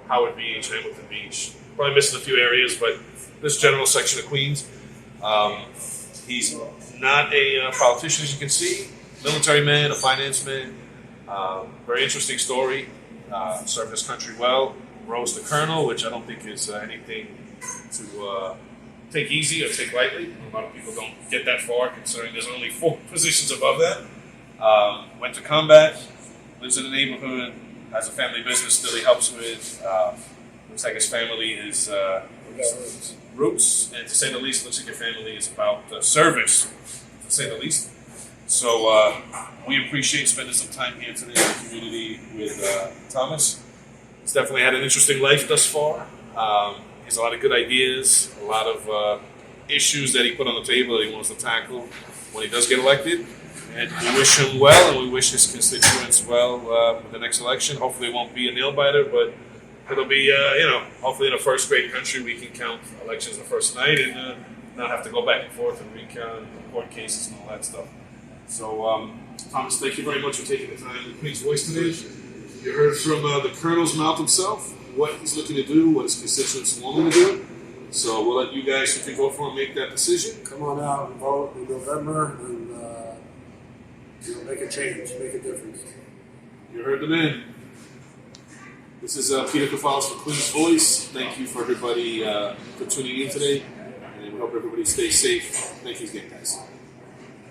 Speaker 3: Howard Beach, Hamilton Beach. Probably missing a few areas, but this general section of Queens. He's not a politician, as you can see. Military man, a finance man. Very interesting story. Served his country well. Rose to colonel, which I don't think is anything to take easy or take lightly. A lot of people don't get that far, considering there's only 4 positions above that. Went to combat, lives in the neighborhood, has a family business still he helps with. Looks like his family is roots, and to say the least, looks like your family is about service, to say the least. So we appreciate spending some time here today in the community with Thomas. He's definitely had an interesting life thus far. He has a lot of good ideas, a lot of issues that he put on the table that he wants to tackle when he does get elected. And we wish him well, and we wish his constituents well with the next election. Hopefully it won't be a nail-biter, but it'll be, hopefully in a first-rate country we can count elections the first night and not have to go back and forth and recount court cases and all that stuff. So, Thomas, thank you very much for taking the time to please voice today. You heard from the Colonel's mouth himself what he's looking to do, what his constituents want him to do. So we'll let you guys who can vote for him make that decision.
Speaker 2: Come on out and vote in November and make a change, make a difference.
Speaker 3: You heard the man. This is Peter Kefalas for Queen's Voice. Thank you for everybody for tuning in today, and we hope everybody stays safe. Thank you again, guys.